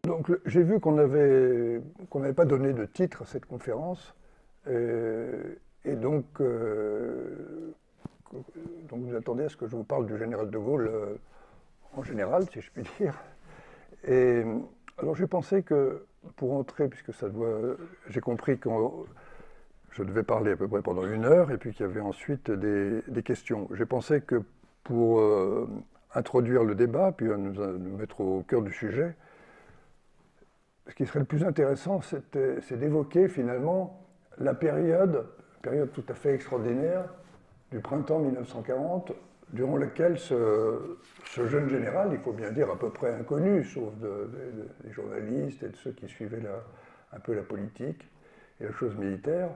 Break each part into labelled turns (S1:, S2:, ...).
S1: Donc j'ai vu qu'on n'avait pas donné de titre à cette conférence, et donc vous attendez à ce que je vous parle du général de Gaulle en général, si je puis dire. Et alors j'ai pensé que pour entrer, puisque j'ai compris que je devais parler à peu près pendant 1 heure, et puis qu'il y avait ensuite des questions. J'ai pensé que pour introduire le débat, puis nous mettre au cœur du sujet, ce qui serait le plus intéressant, c'est d'évoquer finalement la période tout à fait extraordinaire du printemps 1940, durant laquelle ce jeune général, il faut bien dire à peu près inconnu, sauf des journalistes et de ceux qui suivaient un peu la politique et la chose militaire,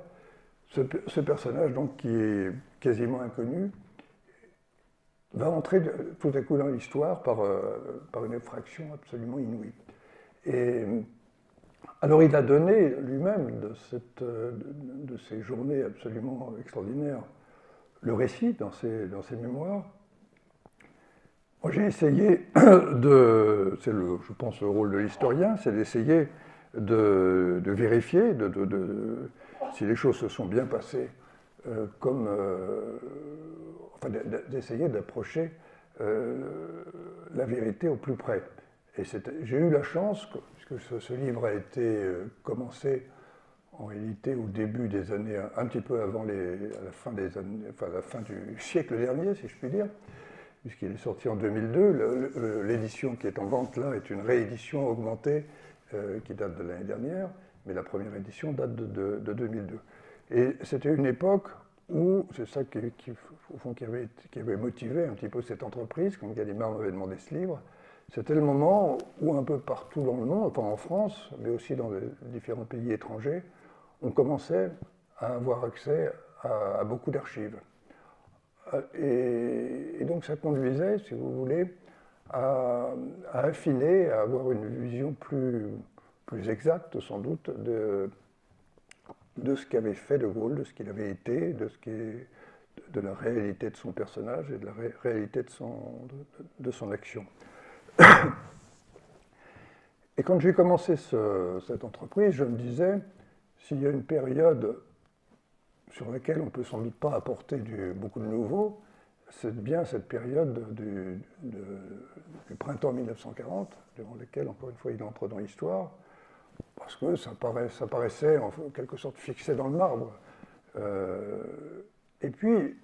S1: ce personnage donc qui est quasiment inconnu, va entrer tout à coup dans l'histoire par une effraction absolument inouïe. Et alors il a donné lui-même de ces journées absolument extraordinaires le récit dans ses mémoires. Moi j'ai essayé je pense le rôle de l'historien, c'est d'essayer de vérifier si les choses se sont bien passées, d'essayer d'approcher la vérité au plus près. Et j'ai eu la chance, puisque ce livre a été commencé en réalité au début des années, un petit peu avant la fin du siècle dernier, si je puis dire, puisqu'il est sorti en 2002. L'édition qui est en vente là est une réédition augmentée qui date de l'année dernière, mais la première édition date de 2002. Et c'était une époque où, c'est ça qui avait motivé un petit peu cette entreprise, quand Gallimard m'avait demandé ce livre. C'était le moment où un peu partout dans le monde, enfin en France, mais aussi dans les différents pays étrangers, on commençait à avoir accès à beaucoup d'archives. Et donc ça conduisait, si vous voulez, à affiner, à avoir une vision plus exacte, sans doute, de ce qu'avait fait de Gaulle, de ce qu'il avait été, de la réalité de son personnage et de la réalité de son action. Et quand j'ai commencé cette entreprise, je me disais, s'il y a une période sur laquelle on ne peut sans doute pas apporter beaucoup de nouveau, c'est bien cette période du printemps 1940, durant laquelle, encore une fois, il entre dans l'histoire, parce que ça paraissait en quelque sorte fixé dans le marbre. Et puis,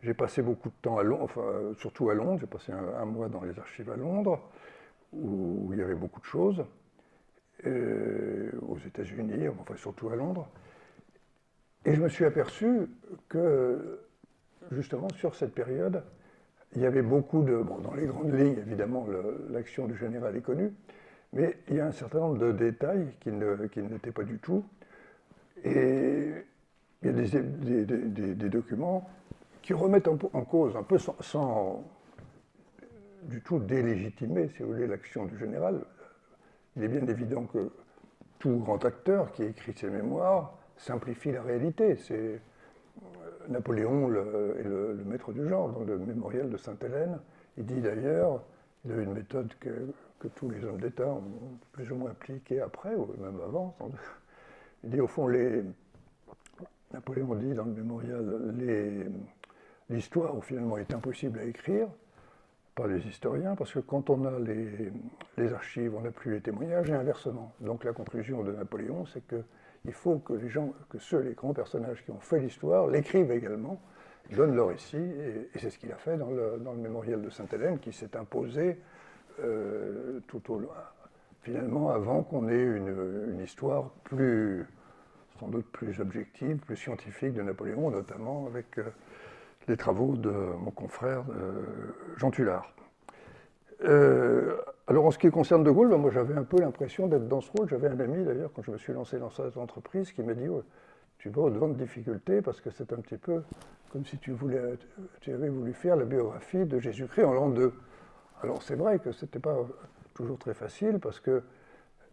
S1: j'ai passé beaucoup de temps à Londres, surtout à Londres. J'ai passé un mois dans les archives à Londres, où il y avait beaucoup de choses, aux États-Unis, enfin surtout à Londres. Et je me suis aperçu que, justement, sur cette période, il y avait beaucoup dans les grandes lignes, évidemment, l'action du général est connue, mais il y a un certain nombre de détails qui n'étaient pas du tout. Et il y a des documents qui remettent en cause, un peu sans du tout délégitimer, si vous voulez, l'action du général. Il est bien évident que tout grand acteur qui écrit ses mémoires simplifie la réalité. C'est Napoléon est le maître du genre. Dans le mémorial de Sainte-Hélène, il dit d'ailleurs, il a une méthode que tous les hommes d'État ont plus ou moins appliquée après, ou même avant. Il dit au fond, Napoléon dit dans le mémorial, l'histoire finalement est impossible à écrire par les historiens, parce que quand on a les archives, on n'a plus les témoignages, et inversement. Donc la conclusion de Napoléon, c'est qu'il faut que les grands personnages qui ont fait l'histoire, l'écrivent également, donnent leur récit, et c'est ce qu'il a fait dans le mémorial de Sainte-Hélène, qui s'est imposé finalement avant qu'on ait une histoire sans doute plus objective, plus scientifique de Napoléon, notamment avec les travaux de mon confrère Jean Tullard. Alors en ce qui concerne De Gaulle, moi j'avais un peu l'impression d'être dans ce rôle. J'avais un ami d'ailleurs, quand je me suis lancé dans cette entreprise, qui m'a dit tu vas au-devant de difficultés parce que c'est un petit peu comme si tu avais voulu faire la biographie de Jésus-Christ en l'an 2. Alors c'est vrai que ce n'était pas toujours très facile parce que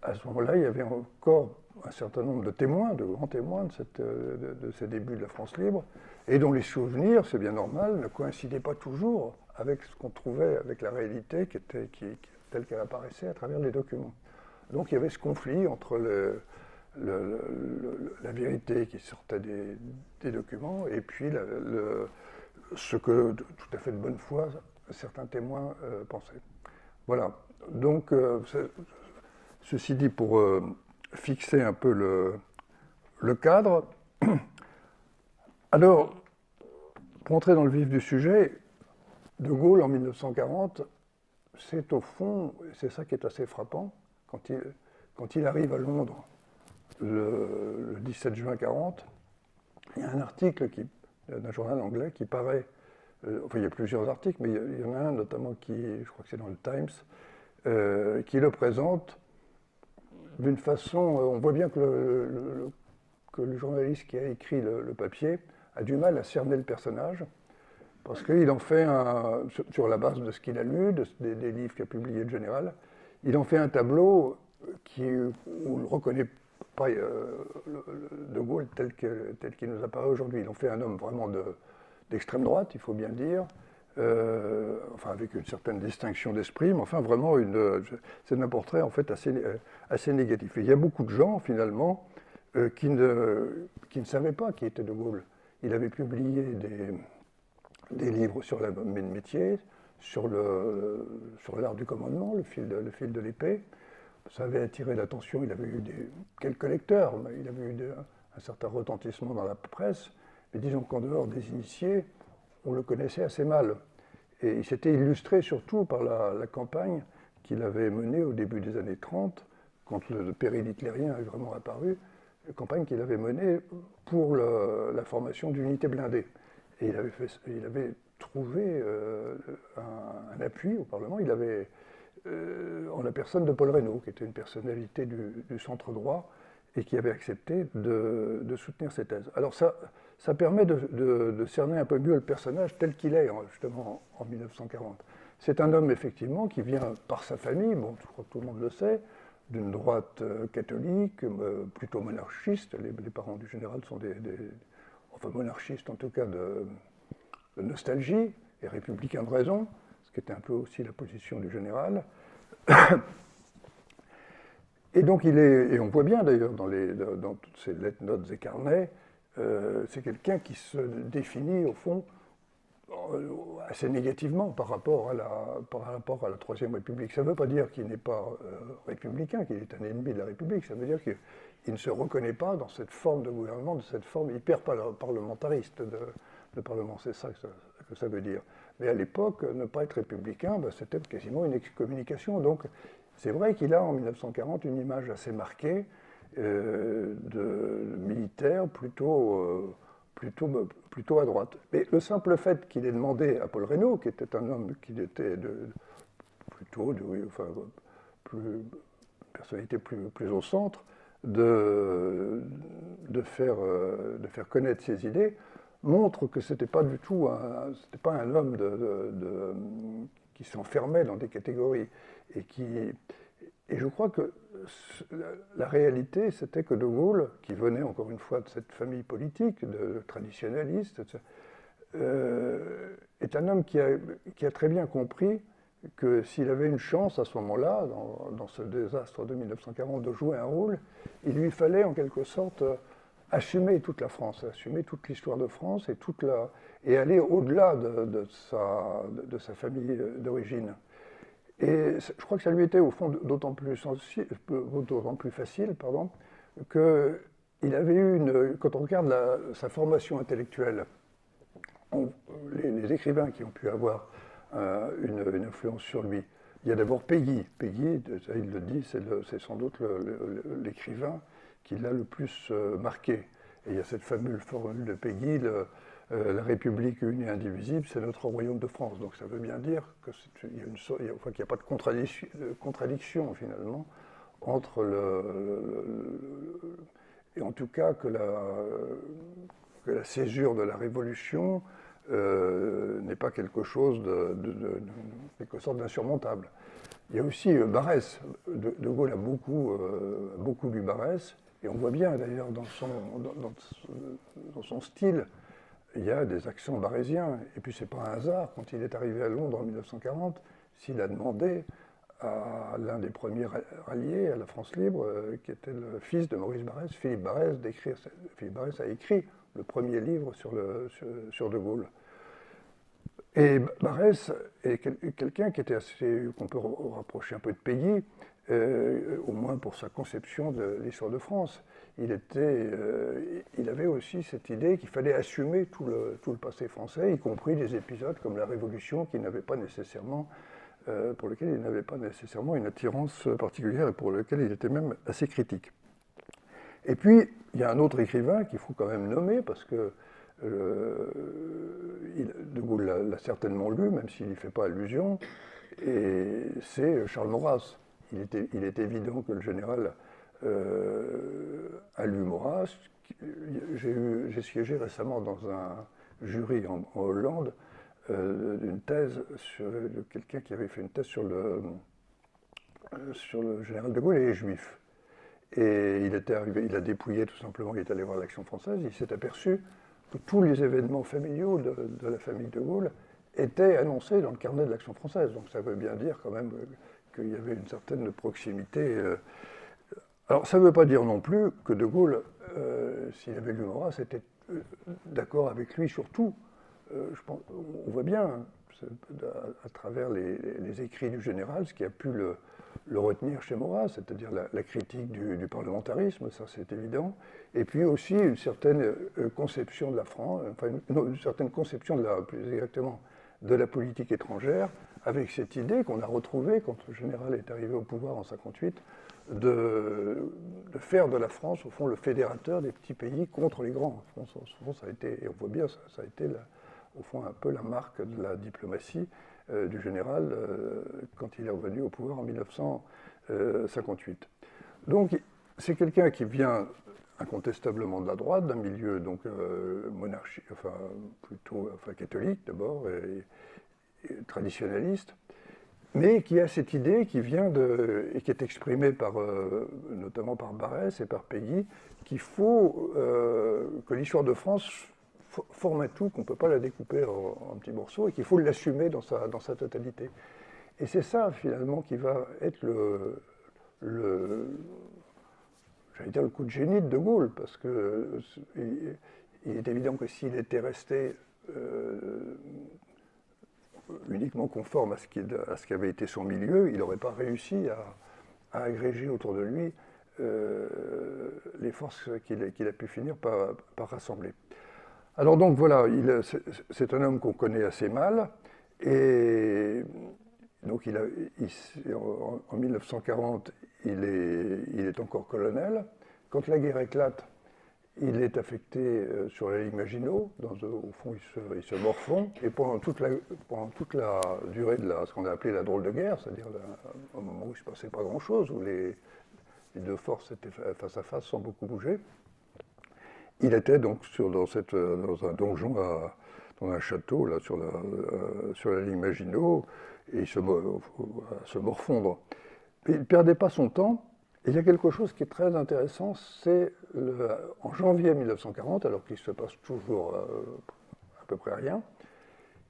S1: à ce moment-là, il y avait encore un certain nombre de témoins, de grands témoins de ces débuts de la France libre, et dont les souvenirs, c'est bien normal, ne coïncidaient pas toujours avec ce qu'on trouvait, avec la réalité telle qu'elle apparaissait à travers les documents. Donc il y avait ce conflit entre la vérité qui sortait des documents et puis ce que, tout à fait de bonne foi, certains témoins pensaient. Voilà. Donc, ceci dit, pour fixer un peu le cadre, alors, pour entrer dans le vif du sujet, De Gaulle, en 1940, c'est au fond, c'est ça qui est assez frappant, quand il arrive à Londres le 17 juin 1940, il y a un article d'un journal anglais qui paraît, enfin il y a plusieurs articles, mais il y en a un notamment je crois que c'est dans le Times, qui le présente d'une façon, on voit bien que le journaliste qui a écrit le papier a du mal à cerner le personnage, parce qu'il en fait, sur la base de ce qu'il a lu, des livres qu'il a publiés de général, il en fait un tableau où on ne reconnaît pas De Gaulle tel qu'il nous apparaît aujourd'hui. Il en fait un homme vraiment d'extrême droite, il faut bien dire, enfin avec une certaine distinction d'esprit, mais enfin vraiment c'est un portrait en fait assez négatif. Et il y a beaucoup de gens finalement qui ne savaient pas qui était De Gaulle. Il avait publié des livres sur le métier, sur l'art du commandement, le fil de l'épée. Ça avait attiré l'attention, il avait eu quelques lecteurs, mais il avait eu un certain retentissement dans la presse, mais disons qu'en dehors des initiés, on le connaissait assez mal. Et il s'était illustré surtout par la campagne qu'il avait menée au début des années 30, quand le péril hitlérien est vraiment apparu, une campagne qu'il avait menée pour la formation d'unités blindées. Et il avait trouvé un appui au Parlement. Il avait, en la personne de Paul Reynaud, qui était une personnalité du centre droit et qui avait accepté de soutenir ces thèses. Alors ça permet de cerner un peu mieux le personnage tel qu'il est, justement, en 1940. C'est un homme, effectivement, qui vient par sa famille, bon, je crois que tout le monde le sait, d'une droite catholique, plutôt monarchiste. Les parents du général sont enfin monarchistes en tout cas de nostalgie et républicains de raison, ce qui était un peu aussi la position du général. Et donc et on voit bien d'ailleurs dans toutes ces lettres, notes et carnets, c'est quelqu'un qui se définit au fond assez négativement par rapport à la Troisième République. Ça ne veut pas dire qu'il n'est pas républicain, qu'il est un ennemi de la République, ça veut dire qu'il ne se reconnaît pas dans cette forme de gouvernement, de cette forme hyper parlementariste de Parlement. C'est ça que ça veut dire. Mais à l'époque, ne pas être républicain, c'était quasiment une excommunication. Donc c'est vrai qu'il a en 1940 une image assez marquée de militaire plutôt à droite. Mais le simple fait qu'il ait demandé à Paul Reynaud, qui était un homme qui était personnalité plus au centre, de faire connaître ses idées, montre que c'était pas du tout c'était pas un homme qui s'enfermait dans des catégories et je crois que la réalité, c'était que De Gaulle, qui venait encore une fois de cette famille politique, de traditionnaliste, est un homme qui a très bien compris que s'il avait une chance à ce moment-là, dans ce désastre de 1940, de jouer un rôle, il lui fallait en quelque sorte assumer toute la France, assumer toute l'histoire de France et aller au-delà de sa famille d'origine. Et je crois que ça lui était au fond d'autant plus facile, qu'il avait eu quand on regarde sa formation intellectuelle, les écrivains qui ont pu avoir une influence sur lui, il y a d'abord Péguy. Péguy, il le dit, c'est sans doute l'écrivain qui l'a le plus marqué. Et il y a cette fameuse formule de Péguy, la République unie et indivisible, c'est notre royaume de France. Donc ça veut bien dire qu'il n'y a pas de contradiction finalement entre et en tout cas que la césure de la Révolution n'est pas quelque chose quelque sorte d'insurmontable. Il y a aussi Barrès. De Gaulle a beaucoup lu Barrès, et on voit bien d'ailleurs dans son style, il y a des accents barésiens. Et puis c'est pas un hasard, quand il est arrivé à Londres en 1940, s'il a demandé à l'un des premiers ralliés à la France libre, qui était le fils de Maurice Barrès, Philippe Barrès, d'écrire. Philippe Barrès a écrit le premier livre sur De Gaulle. Et Barrès est quelqu'un qui était assez, qu'on peut rapprocher un peu de Péguy, au moins pour sa conception de l'histoire de France. Il avait aussi cette idée qu'il fallait assumer tout le passé français, y compris des épisodes comme la Révolution, pour lesquels il n'avait pas nécessairement une attirance particulière et pour lesquels il était même assez critique. Et puis, il y a un autre écrivain qu'il faut quand même nommer, parce que De Gaulle l'a certainement lu, même s'il n'y fait pas allusion, et c'est Charles Maurras. Il est évident que le général a lu Maurras. J'ai siégé récemment dans un jury en Hollande d'une thèse de quelqu'un qui avait fait une thèse sur le général de Gaulle et les Juifs. Et il a dépouillé tout simplement, il est allé voir l'Action française, il s'est aperçu que tous les événements familiaux de la famille de Gaulle étaient annoncés dans le carnet de l'Action française. Donc ça veut bien dire quand même qu'il y avait une certaine proximité. Alors ça ne veut pas dire non plus que De Gaulle, s'il avait lu Maurras, était d'accord avec lui sur tout. On voit bien, à travers les écrits du général, ce qui a pu le retenir chez Maurras, c'est-à-dire la critique du parlementarisme, ça c'est évident, et puis aussi une certaine conception de la France, enfin une certaine conception plus exactement, de la politique étrangère, avec cette idée qu'on a retrouvée quand le général est arrivé au pouvoir en 1958, de faire de la France, au fond, le fédérateur des petits pays contre les grands. Souvent, ça a été, et on voit bien, ça a été au fond un peu la marque de la diplomatie du général quand il est revenu au pouvoir en 1958. Donc c'est quelqu'un qui vient incontestablement de la droite, d'un milieu donc monarchie, plutôt catholique d'abord et traditionnaliste, mais qui a cette idée qui vient et qui est exprimée notamment par Barrès et par Péguy, qu'il faut que l'histoire de France forme un tout, qu'on ne peut pas la découper en petits morceaux et qu'il faut l'assumer dans sa totalité. Et c'est ça, finalement, qui va être j'allais dire le coup de génie de Gaulle, parce qu'il est évident que s'il était resté uniquement conforme à ce qui avait été son milieu, il n'aurait pas réussi à agréger autour de lui les forces qu'il a pu finir par rassembler. Alors donc voilà, c'est un homme qu'on connaît assez mal, et donc en 1940, il est encore colonel. Quand la guerre éclate, il est affecté sur la ligne Maginot, au fond il se morfond, et pendant toute la durée de ce qu'on a appelé la drôle de guerre, c'est-à-dire un moment où il ne se passait pas grand-chose, où les deux forces étaient face à face sans beaucoup bouger, il était donc dans un donjon, dans un château, là, sur la ligne Maginot, et il se morfondre. Mais il ne perdait pas son temps, et il y a quelque chose qui est très intéressant, c'est en janvier 1940, alors qu'il se passe toujours à peu près rien,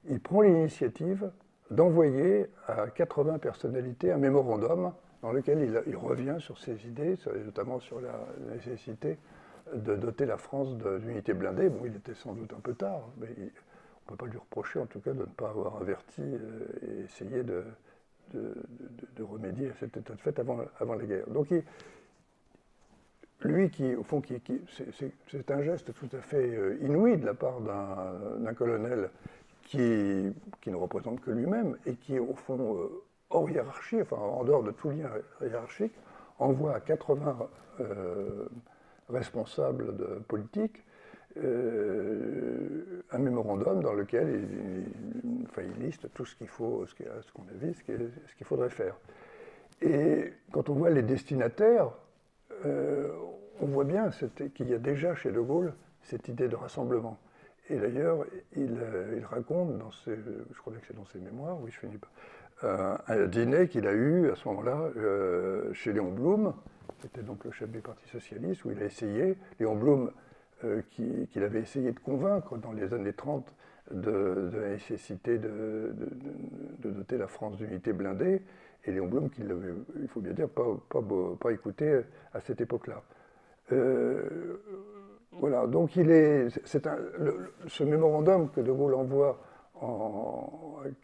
S1: il prend l'initiative d'envoyer à 80 personnalités un mémorandum dans lequel il revient sur ses idées, notamment sur la nécessité de doter la France d'unités blindées. Bon, il était sans doute un peu tard, mais on ne peut pas lui reprocher en tout cas de ne pas avoir averti et essayé de remédier à cet état de fait avant la guerre. Donc lui, au fond, c'est un geste tout à fait inouï de la part d'un colonel qui ne représente que lui-même et qui, au fond, hors hiérarchie, enfin en dehors de tout lien hiérarchique, envoie à 80 responsables politiques un mémorandum dans lequel il liste tout ce qu'il faut, ce qu'on a vu, ce qu'il faudrait faire. Et quand on voit les destinataires, on voit bien qu'il y a déjà chez De Gaulle cette idée de rassemblement. Et d'ailleurs, il raconte, je crois bien que c'est dans ses mémoires, oui, je finis pas, un dîner qu'il a eu à ce moment-là chez Léon Blum, qui était donc le chef du Parti socialiste, où il a essayé, Léon Blum, qu'il avait essayé de convaincre dans les années 30 de la nécessité de doter la France d'unités blindées, et Léon Blum, qui l'avait, il faut bien dire, pas écouté à cette époque-là. Voilà, donc ce mémorandum que De Gaulle envoie à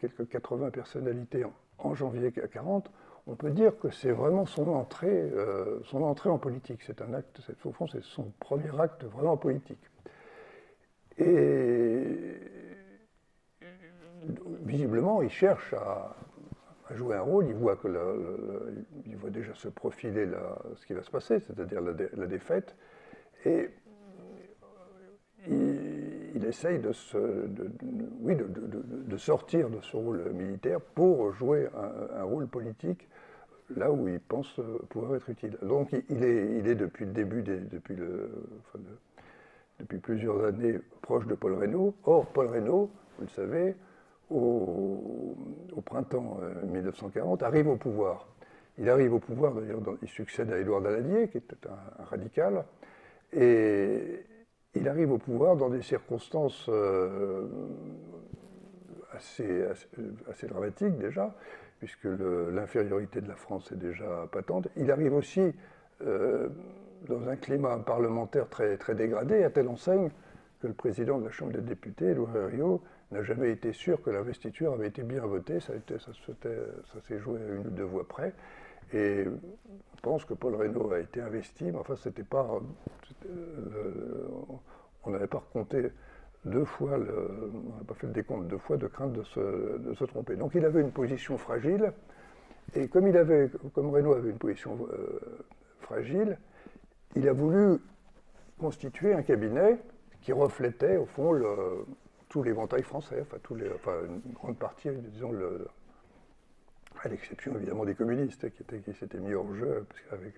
S1: quelques 80 personnalités en janvier 1940, on peut dire que c'est vraiment son entrée en politique. C'est un acte, au fond, c'est son premier acte vraiment politique. Et visiblement, il cherche à jouer un rôle. Il voit il voit déjà se profiler ce qui va se passer, c'est-à-dire la défaite, et il essaye de sortir de ce rôle militaire pour jouer un rôle politique là où il pense pouvoir être utile. Donc il est depuis le début, depuis plusieurs années, proche de Paul Reynaud. Or, Paul Reynaud, vous le savez, au printemps 1940, arrive au pouvoir. Il arrive au pouvoir, d'ailleurs, il succède à Édouard Daladier, qui était un radical, et il arrive au pouvoir dans des circonstances assez dramatiques déjà, puisque l'infériorité de la France est déjà patente. Il arrive aussi dans un climat parlementaire très, très dégradé, à telle enseigne que le président de la Chambre des députés, Édouard Herriot, n'a jamais été sûr que l'investiture avait été bien votée. Ça s'est joué à 1 ou 2 voix près. Et on pense que Paul Reynaud a été investi, mais enfin, on n'avait pas recompté 2 fois, on n'a pas fait le décompte 2 fois de crainte de se tromper. Donc il avait une position fragile, et comme Reynaud avait une position fragile, il a voulu constituer un cabinet qui reflétait, au fond, tout l'éventail français, une grande partie, disons, à l'exception évidemment des communistes qui s'étaient mis hors jeu avec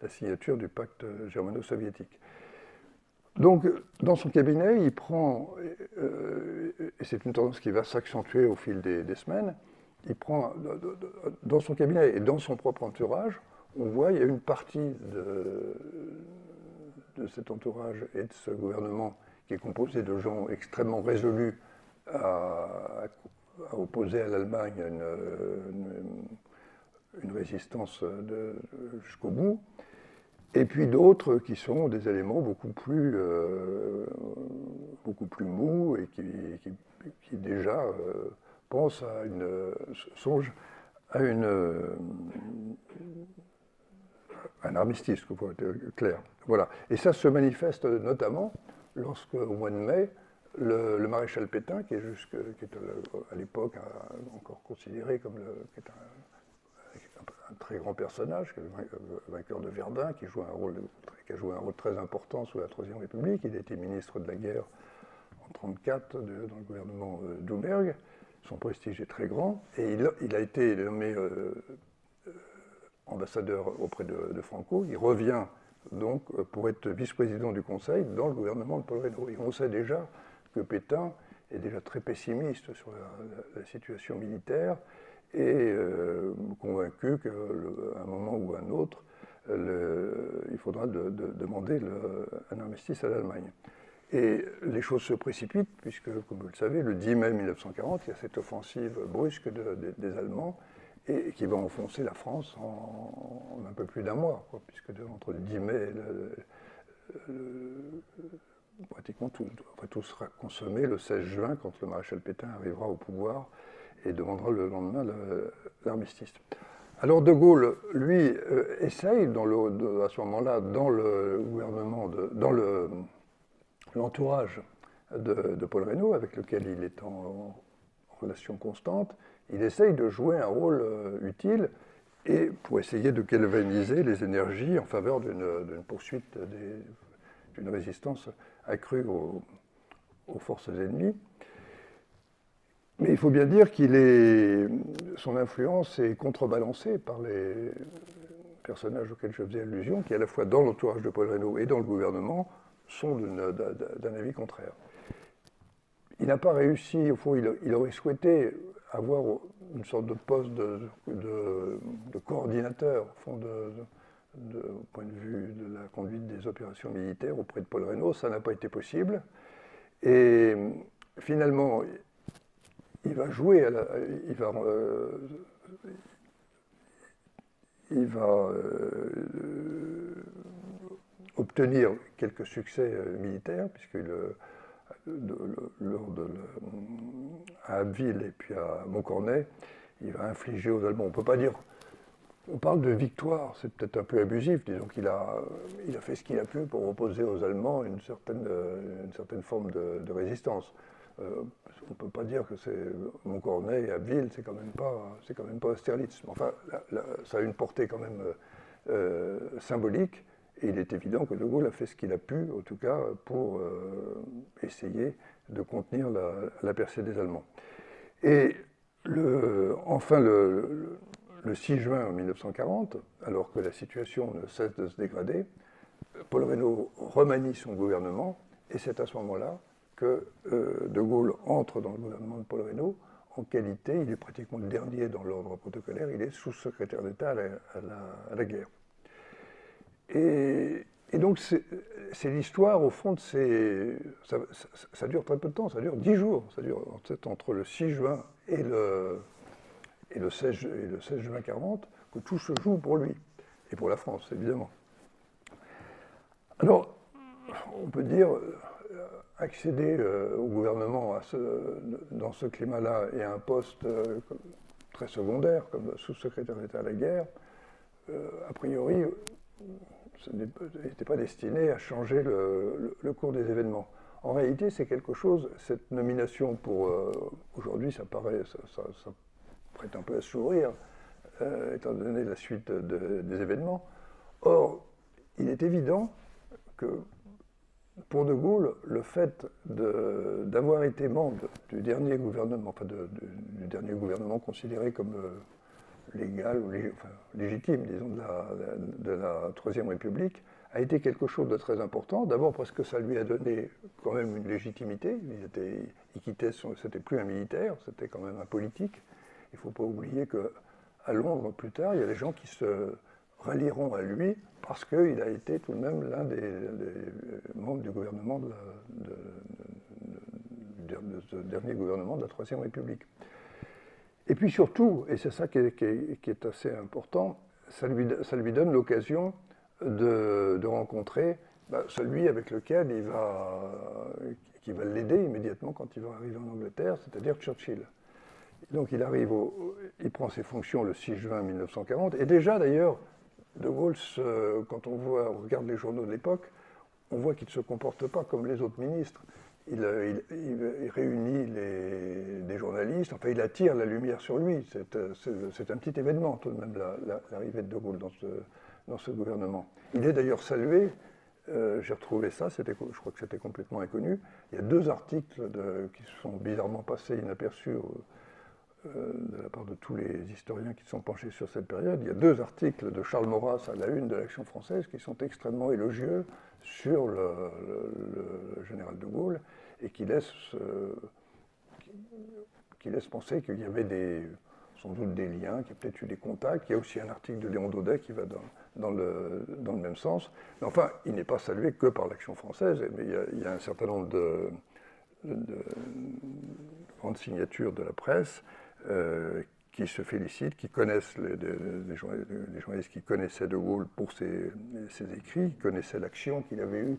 S1: la signature du pacte germano-soviétique. Donc, dans son cabinet, il prend, et c'est une tendance qui va s'accentuer au fil des semaines, il prend, dans son cabinet et dans son propre entourage, on voit il y a une partie de cet entourage et de ce gouvernement qui est composé de gens extrêmement résolus à opposer à l'Allemagne une résistance jusqu'au bout, et puis d'autres qui sont des éléments beaucoup plus mous et qui déjà songent à un armistice, pour être clair. Voilà. Et ça se manifeste notamment lorsque, au mois de mai, le maréchal Pétain, qui est à l'époque encore considéré comme un très grand personnage, le vainqueur de Verdun, qui a joué un rôle très important sous la Troisième République. Il a été ministre de la guerre en 1934 dans le gouvernement Doumergue. Son prestige est très grand. Et il a été nommé ambassadeur auprès de Franco. Il revient donc pour être vice-président du Conseil dans le gouvernement de Paul Reynaud. Et on sait déjà que Pétain est déjà très pessimiste sur la situation militaire et convaincu qu'à un moment ou à un autre, il faudra demander un armistice à l'Allemagne. Et les choses se précipitent, puisque, comme vous le savez, le 10 mai 1940, il y a cette offensive brusque des Allemands, et qui va enfoncer la France en un peu plus d'1 mois, puisque entre le 10 mai et pratiquement tout sera consommé le 16 juin, quand le maréchal Pétain arrivera au pouvoir et demandera le lendemain l'armistice. Alors De Gaulle, lui, essaye, à ce moment-là, dans le gouvernement, dans l'entourage de Paul Reynaud, avec lequel il est en relation constante, il essaye de jouer un rôle utile et pour essayer de galvaniser les énergies en faveur d'une poursuite d'une résistance accrue aux forces ennemies. Mais il faut bien dire son influence est contrebalancée par les personnages auxquels je faisais allusion, qui à la fois dans l'entourage de Paul Reynaud et dans le gouvernement sont d'un avis contraire. Il n'a pas réussi, au fond, il aurait souhaité avoir une sorte de poste de coordinateur, au fond, au point de vue de la conduite des opérations militaires auprès de Paul Reynaud. Ça n'a pas été possible. Et finalement, il va jouer, il va obtenir quelques succès militaires, puisque à Abbeville et puis à Montcornet, il va infliger aux Allemands. On ne peut pas dire. On parle de victoire, c'est peut-être un peu abusif. Disons qu'il a fait ce qu'il a pu pour opposer aux Allemands une certaine forme de résistance. On ne peut pas dire que c'est Montcornet et Abbeville, c'est quand même pas Austerlitz. Enfin, ça a une portée quand même symbolique. Et il est évident que De Gaulle a fait ce qu'il a pu, en tout cas, pour essayer de contenir la percée des Allemands. Et enfin, le 6 juin 1940, alors que la situation ne cesse de se dégrader, Paul Reynaud remanie son gouvernement, et c'est à ce moment-là que De Gaulle entre dans le gouvernement de Paul Reynaud. En qualité, il est pratiquement le dernier dans l'ordre protocolaire, il est sous-secrétaire d'État à la guerre. Et donc, c'est l'histoire, au fond, ça dure très peu de temps, ça dure 10 jours. Ça dure entre le 6 juin et le 16 juin 40, que tout se joue pour lui, et pour la France, évidemment. Alors, on peut dire, accéder au gouvernement dans ce climat-là et à un poste très secondaire, comme sous-secrétaire d'État à la guerre, a priori, ce n'était pas destiné à changer le cours des événements. En réalité, c'est quelque chose, cette nomination pour... aujourd'hui, ça prête un peu à sourire, étant donné la suite des événements. Or, il est évident que pour De Gaulle, le fait d'avoir été membre du dernier gouvernement, enfin du dernier gouvernement considéré comme légal ou légitime, disons, de la Troisième République, a été quelque chose de très important. D'abord parce que ça lui a donné quand même une légitimité. Il quittait, c'était plus un militaire, c'était quand même un politique. Il ne faut pas oublier qu'à Londres, plus tard, il y a des gens qui se rallieront à lui parce qu'il a été tout de même l'un des membres du gouvernement de ce dernier gouvernement de la Troisième République. Et puis surtout, et c'est ça qui est assez important, ça lui donne l'occasion de rencontrer celui avec lequel qui va l'aider immédiatement quand il va arriver en Angleterre, c'est-à-dire Churchill. Donc il prend ses fonctions le 6 juin 1940, et déjà d'ailleurs, De Gaulle, quand on regarde les journaux de l'époque, on voit qu'il ne se comporte pas comme les autres ministres. Il réunit des journalistes, enfin il attire la lumière sur lui. C'est un petit événement tout de même, l'arrivée de Gaulle dans ce gouvernement. Il est d'ailleurs salué, j'ai retrouvé ça, je crois que c'était complètement inconnu. Il y a 2 articles qui se sont bizarrement passés inaperçus de la part de tous les historiens qui se sont penchés sur cette période. Il y a 2 articles de Charles Maurras à la une de l'Action française qui sont extrêmement élogieux sur le général de Gaulle et qui laissent penser qu'il y avait sans doute des liens, qu'il y a peut-être eu des contacts. Il y a aussi un article de Léon Daudet qui va dans le même sens. Mais enfin, il n'est pas salué que par l'Action française, mais il y a un certain nombre de grandes signatures de la presse qui se félicitent, qui connaissent les journalistes qui connaissaient De Gaulle pour ses écrits, qui connaissaient l'action qu'il avait eue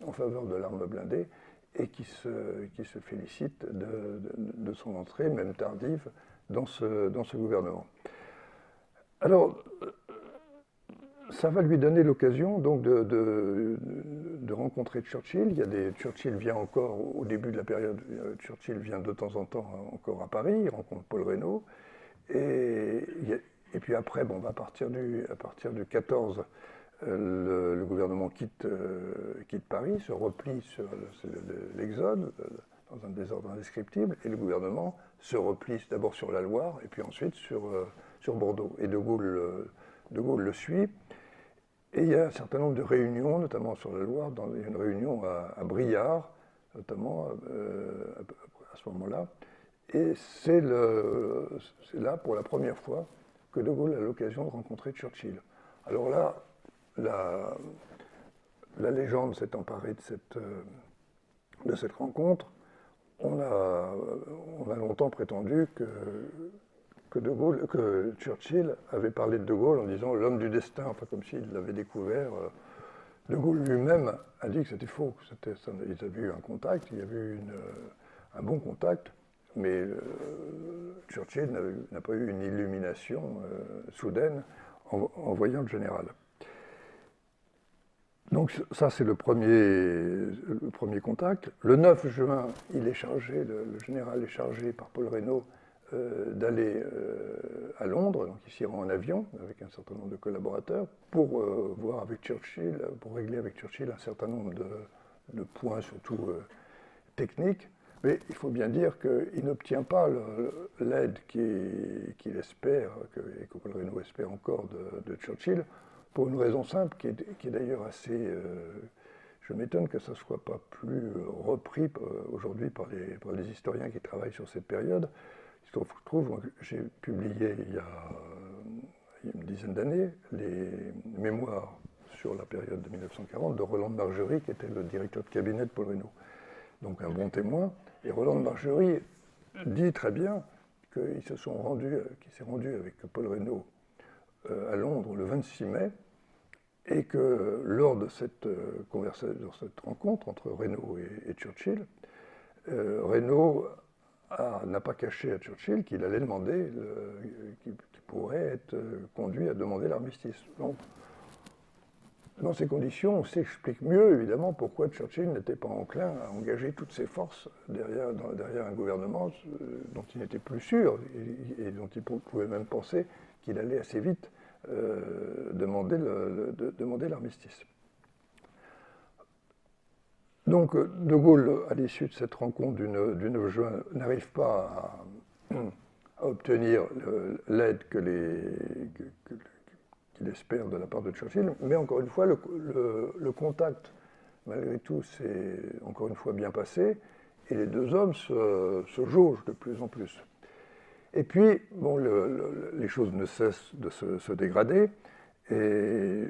S1: en faveur de l'arme blindée, et qui se félicitent de son entrée, même tardive, dans ce gouvernement. Alors, ça va lui donner l'occasion donc de rencontrer Churchill. Churchill vient encore, au début de la période, Churchill vient de temps en temps encore à Paris, il rencontre Paul Reynaud. Et puis après, à partir du 14, le gouvernement quitte Paris, se replie sur l'Exode, dans un désordre indescriptible, et le gouvernement se replie d'abord sur la Loire, et puis ensuite sur Bordeaux. Et De Gaulle le suit. Et il y a un certain nombre de réunions, notamment sur la Loire, il y a une réunion à Briare, notamment à ce moment-là. Et c'est là, pour la première fois, que De Gaulle a l'occasion de rencontrer Churchill. Alors là, la légende s'est emparée de cette rencontre. On a longtemps prétendu que Churchill avait parlé de De Gaulle en disant l'homme du destin, enfin comme s'il l'avait découvert. De Gaulle lui-même a dit que c'était faux. Ils avaient eu un contact, il y avait eu un bon contact, mais Churchill n'a pas eu une illumination soudaine en voyant le général. Donc ça, c'est le premier contact. Le 9 juin, le général est chargé par Paul Reynaud d'aller à Londres, donc il s'y rend en avion avec un certain nombre de collaborateurs pour voir avec Churchill, pour régler avec Churchill un certain nombre de points, surtout techniques. Mais il faut bien dire qu'il n'obtient pas l'aide qu'il espère, et que Paul Reynaud espère encore de Churchill, pour une raison simple, qui est d'ailleurs assez... je m'étonne que ça ne soit pas plus repris aujourd'hui par les historiens qui travaillent sur cette période. Il se trouve, j'ai publié il y a une dizaine d'années les mémoires sur la période de 1940 de Roland de Margerie, qui était le directeur de cabinet de Paul Reynaud. Donc un bon témoin. Et Roland de Margerie dit très bien qu'il s'est rendu avec Paul Reynaud à Londres le 26 mai, et que lors de cette rencontre entre Reynaud et Churchill, Reynaud n'a pas caché à Churchill qu'il allait demander, qu'il pourrait être conduit à demander l'armistice. Donc, dans ces conditions, on s'explique mieux, évidemment, pourquoi Churchill n'était pas enclin à engager toutes ses forces derrière un gouvernement dont il n'était plus sûr et dont il pouvait même penser qu'il allait assez vite demander l'armistice. Donc, De Gaulle, à l'issue de cette rencontre du 9 juin, n'arrive pas à obtenir l'aide qu'il espère de la part de Churchill, mais encore une fois, le contact, malgré tout, s'est encore une fois bien passé, et les deux hommes se jaugent de plus en plus. Et puis, bon, les choses ne cessent de se dégrader, et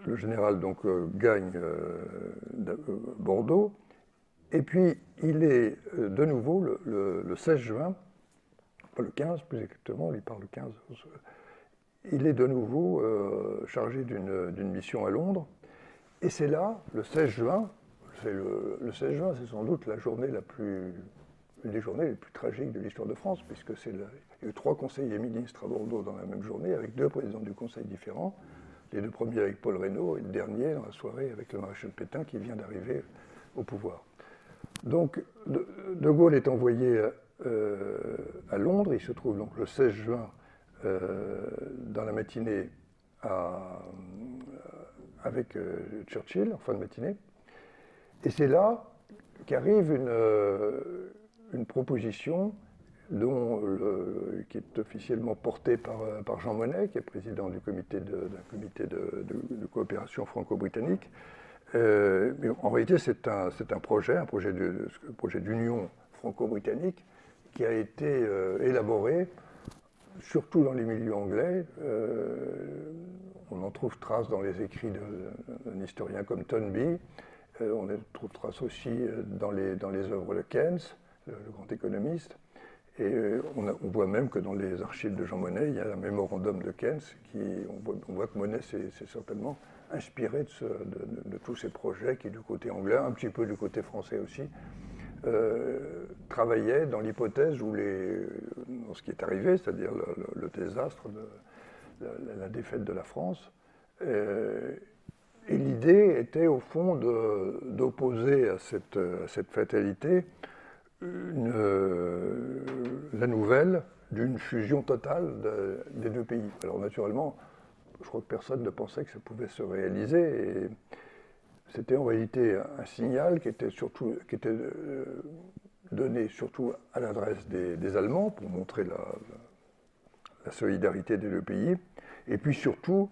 S1: le général donc gagne Bordeaux, et puis il est de nouveau le 16 juin, pas le 15 plus exactement, il parle le 15, il est de nouveau chargé d'une mission à Londres, et c'est là, le 16 juin, le 16 juin, c'est sans doute une des journées les plus tragiques de l'histoire de France, puisque il y a eu 3 conseillers ministres à Bordeaux dans la même journée, avec 2 présidents du Conseil différents, les 2 premiers avec Paul Reynaud, et le dernier dans la soirée avec le maréchal Pétain qui vient d'arriver au pouvoir. Donc, De Gaulle est envoyé à Londres, il se trouve donc le 16 juin dans la matinée avec Churchill, en fin de matinée, et c'est là qu'arrive une proposition qui est officiellement portée par Jean Monnet, qui est président d'un comité de coopération franco-britannique. Mais en réalité, c'est un projet d'union franco-britannique qui a été élaboré surtout dans les milieux anglais. On en trouve trace dans les écrits d'un historien comme Tonby. On en trouve trace aussi dans les œuvres de Keynes, le grand économiste. Et on voit même que dans les archives de Jean Monnet, il y a un mémorandum de Keynes on voit que Monnet s'est certainement inspiré de tous ces projets qui, du côté anglais, un petit peu du côté français aussi, travaillaient dans l'hypothèse où dans ce qui est arrivé, c'est-à-dire le désastre, la défaite de la France. Et l'idée était au fond d'opposer à cette fatalité la nouvelle d'une fusion totale des 2 pays. Alors naturellement, je crois que personne ne pensait que ça pouvait se réaliser, et c'était en réalité un signal qui était donné surtout à l'adresse des Allemands pour montrer la solidarité des 2 pays, et puis surtout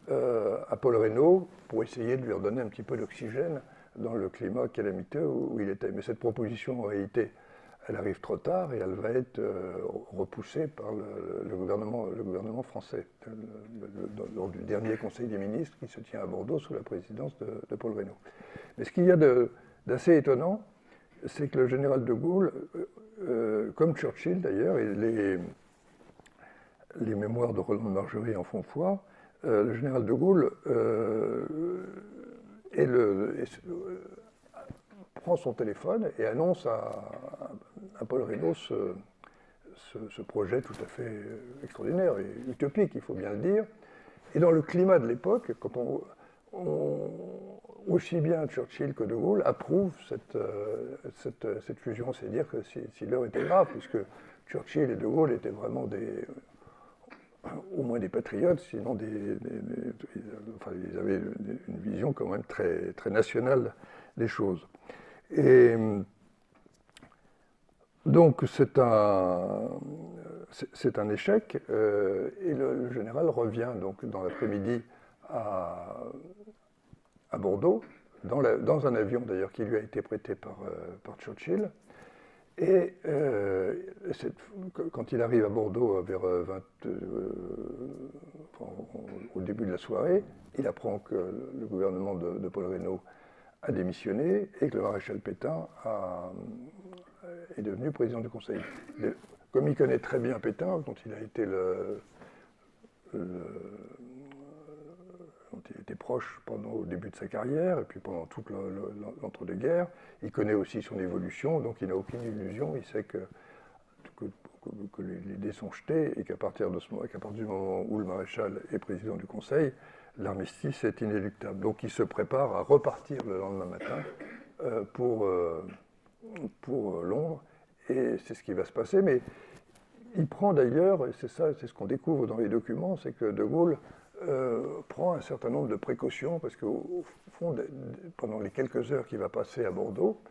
S1: à Paul Reynaud pour essayer de lui redonner un petit peu d'oxygène dans le climat calamiteux où il était. Mais cette proposition, en réalité, elle arrive trop tard et elle va être repoussée par le gouvernement français lors du dernier Conseil des ministres qui se tient à Bordeaux sous la présidence de Paul Reynaud. Mais ce qu'il y a d'assez étonnant, c'est que le général de Gaulle, comme Churchill d'ailleurs, et les mémoires de Roland de Margerie en font foi, le général de Gaulle prend son téléphone et annonce à Paul Reynaud ce projet tout à fait extraordinaire et utopique, il faut bien le dire. Et dans le climat de l'époque, quand aussi bien Churchill que de Gaulle approuvent cette fusion, c'est dire que si l'heure était grave, puisque Churchill et de Gaulle étaient vraiment au moins des patriotes, sinon enfin, ils avaient une vision quand même très, très nationale des choses. Et donc c'est un échec, et le général revient donc dans l'après-midi à Bordeaux, dans un avion d'ailleurs qui lui a été prêté par Churchill. Et quand il arrive à Bordeaux vers au début de la soirée, il apprend que le gouvernement de Paul Reynaud a démissionné et que le maréchal Pétain est devenu président du Conseil. Comme il connaît très bien Pétain, dont il a été dont il était proche au début de sa carrière et puis pendant toute l'entre-deux-guerres. Il connaît aussi son évolution, donc il n'a aucune illusion. Il sait que les dés sont jetés et qu'à partir du moment où le maréchal est président du Conseil, l'armistice est inéluctable. Donc il se prépare à repartir le lendemain matin pour Londres et c'est ce qui va se passer. Mais il prend d'ailleurs, et c'est ce qu'on découvre dans les documents, c'est que de Gaulle prend un certain nombre de précautions, parce qu'au fond, pendant les quelques heures qu'il va passer à Bordeaux,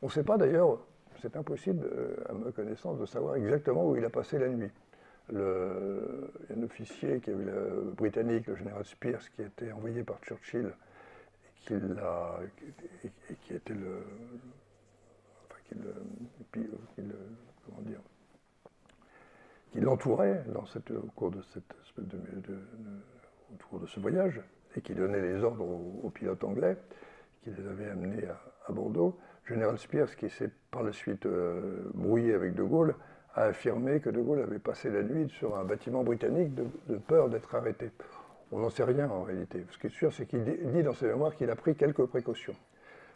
S1: on ne sait pas d'ailleurs, c'est impossible à ma connaissance de savoir exactement où il a passé la nuit. Il y a un officier britannique, le général Spears, qui a été envoyé par Churchill et qui était qui l'entourait au cours de ce voyage et qui donnait les ordres aux pilotes anglais qui les avaient amenés à Bordeaux. Général Spears, qui s'est par la suite brouillé avec de Gaulle, a affirmé que de Gaulle avait passé la nuit sur un bâtiment britannique de peur d'être arrêté. On n'en sait rien en réalité. Ce qui est sûr, c'est qu'il dit dans ses mémoires qu'il a pris quelques précautions.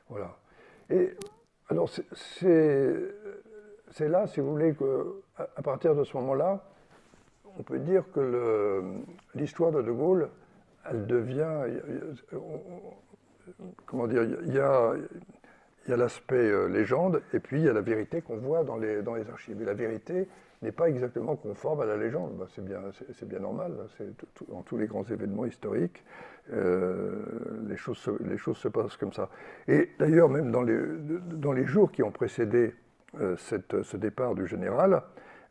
S1: Voilà. Et alors c'est là, si vous voulez, qu'à partir de ce moment-là, on peut dire que l'histoire de Gaulle, elle devient, comment dire, il y a l'aspect légende, et puis il y a la vérité qu'on voit dans les archives. Et la vérité n'est pas exactement conforme à la légende. Ben, c'est bien normal, dans tous les grands événements historiques, les choses se passent comme ça. Et d'ailleurs, même dans les jours qui ont précédé ce départ du général,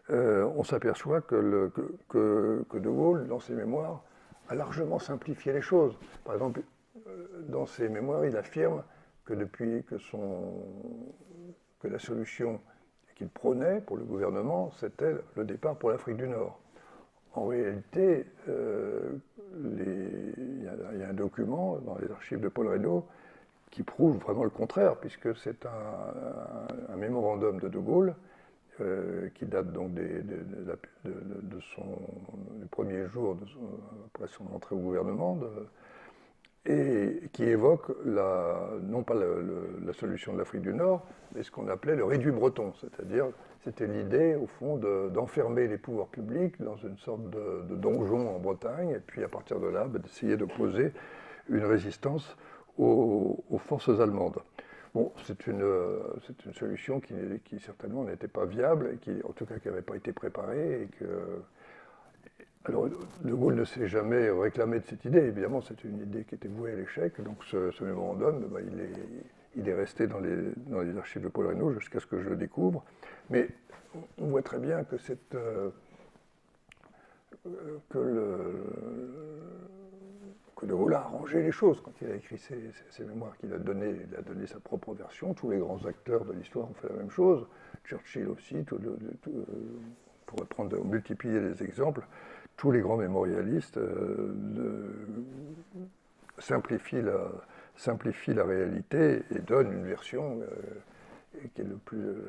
S1: on s'aperçoit que de Gaulle, dans ses mémoires, a largement simplifié les choses. Par exemple, dans ses mémoires, il affirme que depuis que la solution qu'il prônait pour le gouvernement, c'était le départ pour l'Afrique du Nord. En réalité, il y a un document dans les archives de Paul Reynaud qui prouve vraiment le contraire, puisque c'est un mémorandum de Gaulle qui date donc du premier jour après son entrée au gouvernement, et qui évoque non pas la solution de l'Afrique du Nord, mais ce qu'on appelait le réduit breton, c'est-à-dire c'était l'idée au fond d'enfermer les pouvoirs publics dans une sorte de donjon en Bretagne, et puis à partir de là d'essayer d'opposer une résistance aux forces allemandes. Bon, c'est une solution qui certainement n'était pas viable, et qui, en tout cas, qui n'avait pas été préparée. Et alors, de Gaulle ne s'est jamais réclamé de cette idée. Évidemment, c'est une idée qui était vouée à l'échec. Donc, ce mémorandum, il est resté dans les archives de Paul Reynaud jusqu'à ce que je le découvre. Mais on voit très bien que que De Gaulle a arrangé les choses quand il a écrit ses mémoires, qu'il a donné sa propre version. Tous les grands acteurs de l'histoire ont fait la même chose. Churchill aussi, on pourrait multiplier les exemples. Tous les grands mémorialistes simplifient la réalité et donnent une version qui est la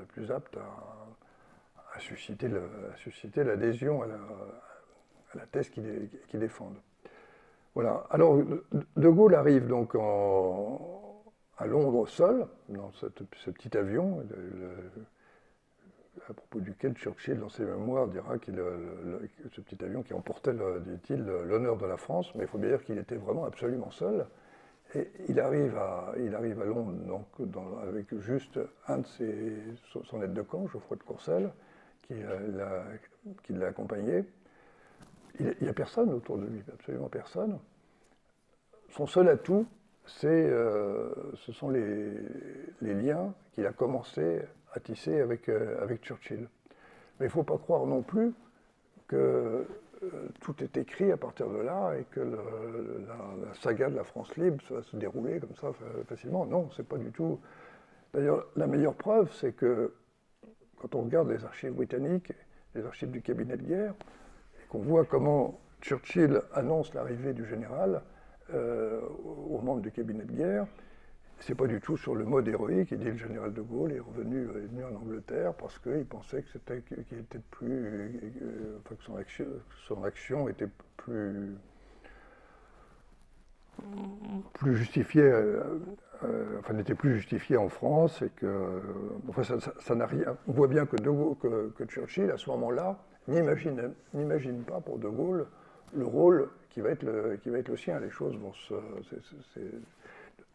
S1: plus apte à susciter l'adhésion à la thèse qu'ils défendent. Voilà. Alors, De Gaulle arrive donc à Londres seul, dans ce petit avion, à propos duquel Churchill, dans ses mémoires, dira que ce petit avion qui emportait, dit-il, l'honneur de la France, mais il faut bien dire qu'il était vraiment absolument seul. Et il arrive à Londres donc, avec juste son aide de camp, Geoffroy de Courcelles, qui l'a accompagné. Il n'y a personne autour de lui, absolument personne. Son seul atout, ce sont les liens qu'il a commencé à tisser avec Churchill. Mais il ne faut pas croire non plus que tout est écrit à partir de là et que la saga de la France libre va se dérouler comme ça facilement. Non, c'est pas du tout. D'ailleurs, la meilleure preuve, c'est que quand on regarde les archives britanniques, les archives du cabinet de guerre, et qu'on voit comment Churchill annonce l'arrivée du général aux membres du cabinet de guerre, c'est pas du tout sur le mode héroïque. Il dit le général de Gaulle est venu en Angleterre parce qu'il pensait qu'il était que son action était plus justifiée, n'était plus justifiée en France et que ça n'a rien. On voit bien que Churchill à ce moment-là n'imagine pas pour de Gaulle le rôle qui va être le sien. Les choses vont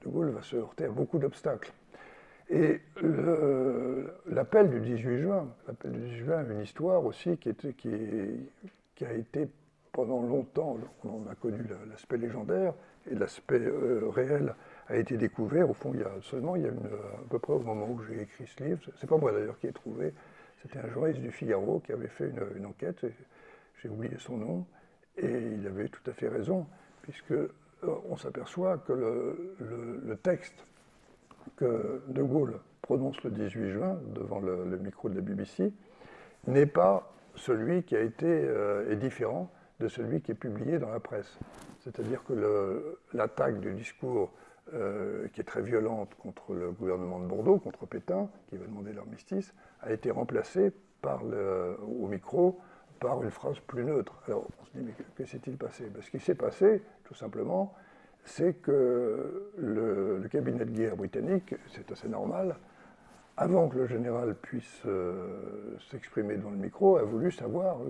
S1: de Gaulle va se heurter à beaucoup d'obstacles. Et l'appel du 18 juin, une histoire aussi qui a été pendant longtemps, on a connu l'aspect légendaire et l'aspect réel a été découvert. Au fond, il y a à peu près au moment où j'ai écrit ce livre, c'est pas moi d'ailleurs qui ai trouvé, c'était un journaliste du Figaro qui avait fait une enquête, j'ai oublié son nom, et il avait tout à fait raison, puisque on s'aperçoit que le texte que De Gaulle prononce le 18 juin devant le micro de la BBC n'est pas celui qui est différent de celui qui est publié dans la presse. C'est-à-dire que l'attaque du discours qui est très violente contre le gouvernement de Bordeaux, contre Pétain, qui va demander l'armistice, a été remplacée au micro par une phrase plus neutre. Alors on se dit, mais que s'est-il passé? Ce qui s'est passé, tout simplement, c'est que le cabinet de guerre britannique, c'est assez normal, avant que le général puisse s'exprimer dans le micro, a voulu avoir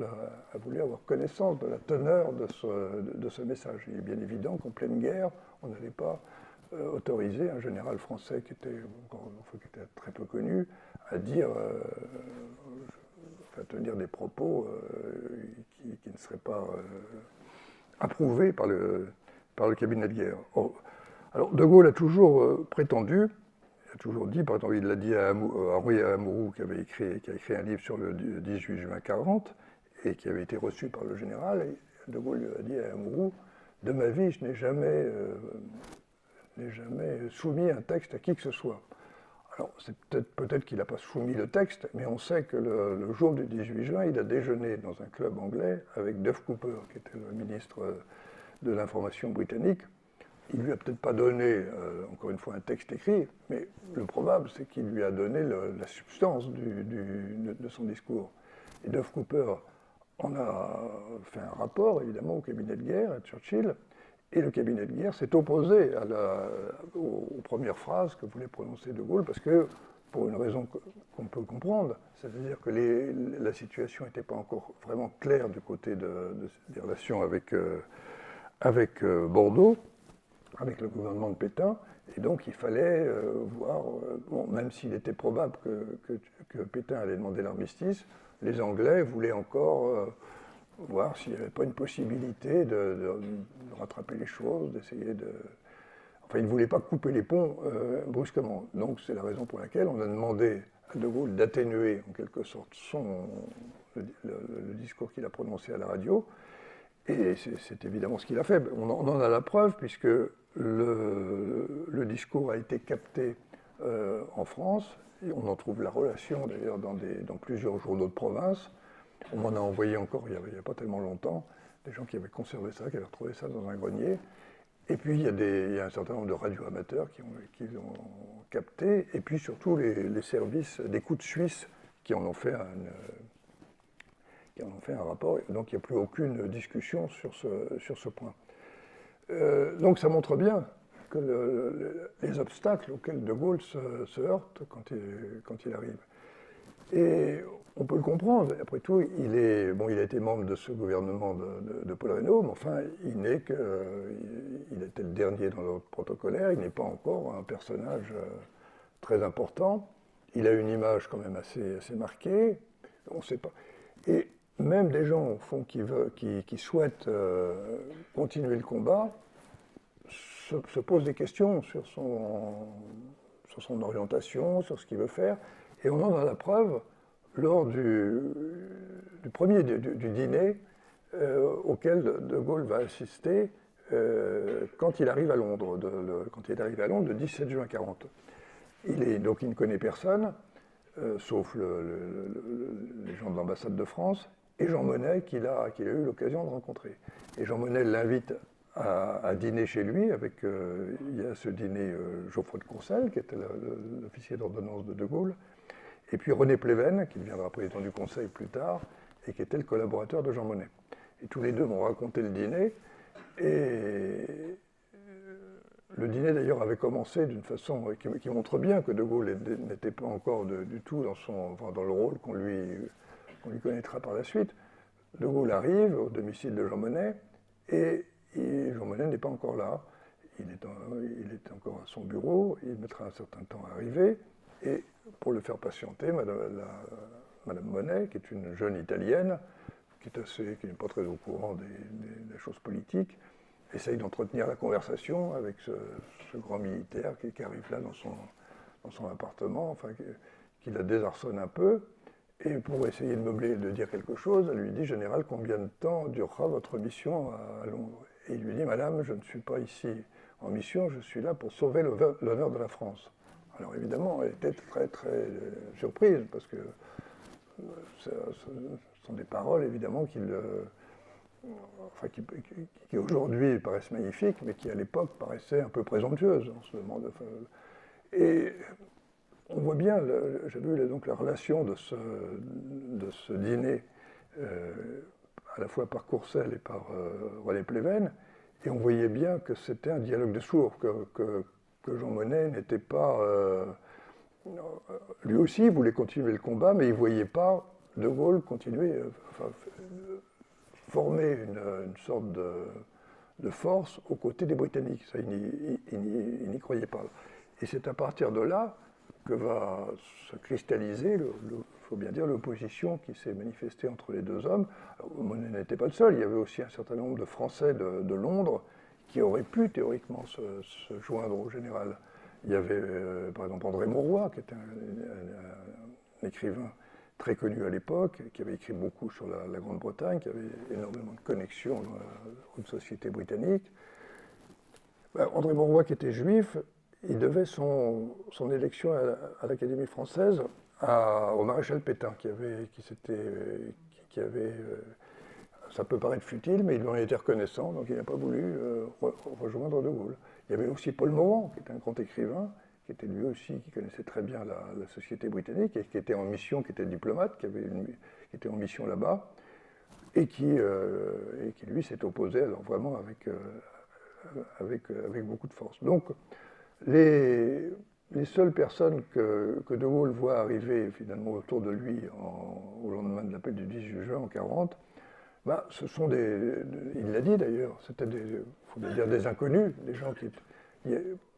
S1: connaissance de la teneur de ce message. Il est bien évident qu'en pleine guerre, on n'allait pas autoriser un général français qui était très peu connu à tenir des propos qui ne seraient pas approuvés par le cabinet de guerre. Alors, De Gaulle a toujours prétendu, il a toujours dit, par exemple, il l'a dit à Henri Amouroux, qui a écrit un livre sur le 18 juin 40, et qui avait été reçu par le général, et De Gaulle lui a dit à Amouroux, de ma vie, je n'ai jamais soumis un texte à qui que ce soit. Alors, c'est peut-être qu'il n'a pas soumis le texte, mais on sait que le jour du 18 juin, il a déjeuné dans un club anglais avec Duff Cooper, qui était le ministre de l'information britannique. Il ne lui a peut-être pas donné, encore une fois, un texte écrit, mais le probable, c'est qu'il lui a donné la substance de son discours. Et Duff Cooper en a fait un rapport, évidemment, au cabinet de guerre, à Churchill, et le cabinet de guerre s'est opposé aux premières phrases que voulait prononcer De Gaulle, parce que, pour une raison qu'on peut comprendre, c'est-à-dire que la situation n'était pas encore vraiment claire du côté des relations avec Bordeaux, avec le gouvernement de Pétain, et donc il fallait voir, même s'il était probable que Pétain allait demander l'armistice, les Anglais voulaient encore voir s'il n'y avait pas une possibilité de rattraper les choses, d'essayer de... Enfin, ils ne voulaient pas couper les ponts brusquement. Donc c'est la raison pour laquelle on a demandé à De Gaulle d'atténuer en quelque sorte le discours qu'il a prononcé à la radio, Et c'est évidemment ce qu'il a fait. On en a la preuve, puisque le discours a été capté en France, et on en trouve la relation d'ailleurs dans plusieurs journaux de province. On m'en a envoyé encore il n'y a pas tellement longtemps, des gens qui avaient conservé ça, qui avaient retrouvé ça dans un grenier. Et puis il y a un certain nombre de radioamateurs qui l'ont capté, et puis surtout les services d'écoute suisses qui en ont fait un rapport. Donc il n'y a plus aucune discussion sur ce point. Donc ça montre bien que les obstacles auxquels De Gaulle se heurte quand il arrive. Et on peut le comprendre. Après tout, il a été membre de ce gouvernement de Paul Reynaud, mais enfin, il était le dernier dans l'ordre protocolaire, il n'est pas encore un personnage très important. Il a une image quand même assez marquée, on ne sait pas. Et même des gens, au fond, qui souhaitent continuer le combat, se posent des questions sur son orientation, sur ce qu'il veut faire. Et on en a la preuve lors du dîner auquel De Gaulle va assister quand il arrive à Londres, le 17 juin 1940. Donc il ne connaît personne, sauf les gens de l'ambassade de France, et Jean Monnet qu'il a eu l'occasion de rencontrer. Et Jean Monnet l'invite à dîner chez lui, il y a ce dîner Geoffroy de Courcelles, qui était l'officier d'ordonnance de Gaulle, et puis René Pleven, qui deviendra président du Conseil plus tard, et qui était le collaborateur de Jean Monnet. Et tous les deux m'ont raconté le dîner, et le dîner d'ailleurs avait commencé d'une façon qui montre bien que De Gaulle n'était pas encore du tout dans le rôle qu'on lui connaîtra par la suite. De Gaulle arrive au domicile de Jean Monnet, et Jean Monnet n'est pas encore là. Il est encore à son bureau, il mettra un certain temps à arriver, et pour le faire patienter, Madame Monnet, qui est une jeune Italienne, qui n'est pas très au courant des choses politiques, essaye d'entretenir la conversation avec ce grand militaire qui arrive là dans son appartement, enfin, qui la désarçonne un peu. Et pour essayer de meubler, de dire quelque chose, elle lui dit « Général, combien de temps durera votre mission à Londres ?» Et il lui dit « Madame, je ne suis pas ici en mission, je suis là pour sauver l'honneur de la France. » Alors évidemment, elle était très très surprise, parce que ce sont des paroles évidemment qui aujourd'hui paraissent magnifiques, mais qui à l'époque paraissaient un peu présomptueuses. On se demande, et on voit bien, j'ai vu donc la relation de ce dîner, à la fois par Courcelles et par René Pleven, et on voyait bien que c'était un dialogue de sourds, que Jean Monnet n'était pas... lui aussi voulait continuer le combat, mais il ne voyait pas De Gaulle continuer, former une sorte de force aux côtés des Britanniques. Ça, il n'y croyait pas. Et c'est à partir de là que va se cristalliser, il faut bien dire, l'opposition qui s'est manifestée entre les deux hommes. Monnet n'était pas le seul, il y avait aussi un certain nombre de Français de Londres qui auraient pu théoriquement se joindre au général. Il y avait par exemple André Mauroy, qui était un écrivain très connu à l'époque, qui avait écrit beaucoup sur la Grande-Bretagne, qui avait énormément de connexions dans la haute société britannique. André Mauroy, qui était juif, il devait son élection à l'Académie française au maréchal Pétain, qui avait ça peut paraître futile, mais il lui en était reconnaissant, donc il n'a pas voulu rejoindre De Gaulle. Il y avait aussi Paul Morand, qui était un grand écrivain, qui était lui aussi, qui connaissait très bien la société britannique, et qui était en mission, qui était diplomate, qui était en mission là-bas, et qui lui s'est opposé, alors vraiment avec beaucoup de force. Donc, les seules personnes que De Gaulle voit arriver finalement autour de lui au lendemain de l'appel du 18 juin en 1940, ce sont il l'a dit d'ailleurs, c'était faut dire des inconnus, des gens qui,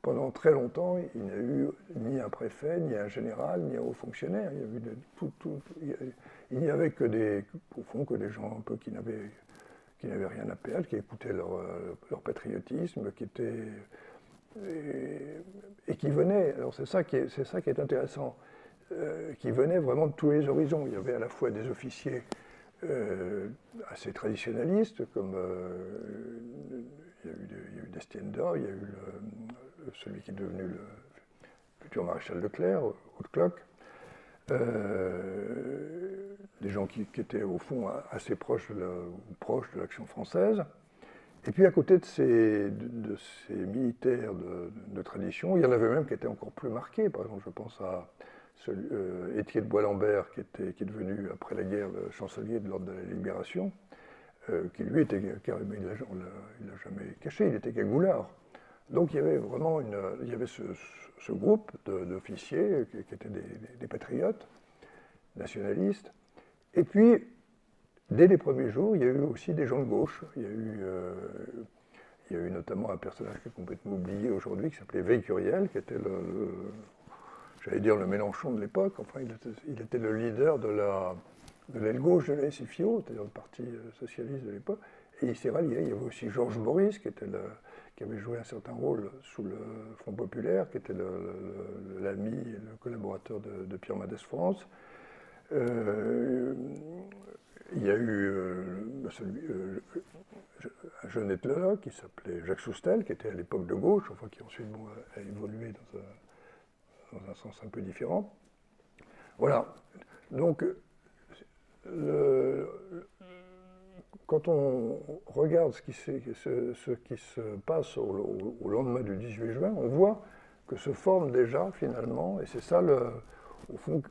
S1: pendant très longtemps, il n'y a eu ni un préfet, ni un général, ni un haut fonctionnaire. Il n'y avait que des gens un peu qui n'avaient rien à perdre, qui écoutaient leur patriotisme, et qui venaient. Alors c'est ça qui est intéressant, qui venaient vraiment de tous les horizons. Il y avait à la fois des officiers assez traditionnalistes, comme il y a eu Destienda, il y a eu celui qui est devenu le futur maréchal Leclerc, Haute-Cloque, des gens qui étaient au fond assez proches de l'Action française. Et puis à côté de ces militaires de tradition, il y en avait même qui étaient encore plus marqués. Par exemple, je pense à Étienne de Bois-Lambert, qui est devenu, après la guerre, le chancelier de l'Ordre de la Libération, qui lui était carrément, il l'a jamais caché, il était cagoulard. Donc il y avait vraiment ce groupe d'officiers qui étaient des patriotes, nationalistes. Et puis, dès les premiers jours, il y a eu aussi des gens de gauche. Il y a eu notamment un personnage qui est complètement oublié aujourd'hui, qui s'appelait Veil Curiel, qui était j'allais dire le Mélenchon de l'époque. Enfin, il était le leader de l'aile gauche de la SFIO, c'est-à-dire le parti socialiste de l'époque. Et il s'est rallié. Il y avait aussi Georges Boris, qui avait joué un certain rôle sous le Front populaire, qui était l'ami et le collaborateur de Pierre Mendès France. Il y a eu un jeune ethnologue qui s'appelait Jacques Soustel, qui était à l'époque de gauche, enfin qui ensuite a évolué dans un sens un peu différent. Voilà. Donc, quand on regarde ce qui se passe au lendemain du 18 juin, on voit que se forme déjà finalement, et c'est ça au fond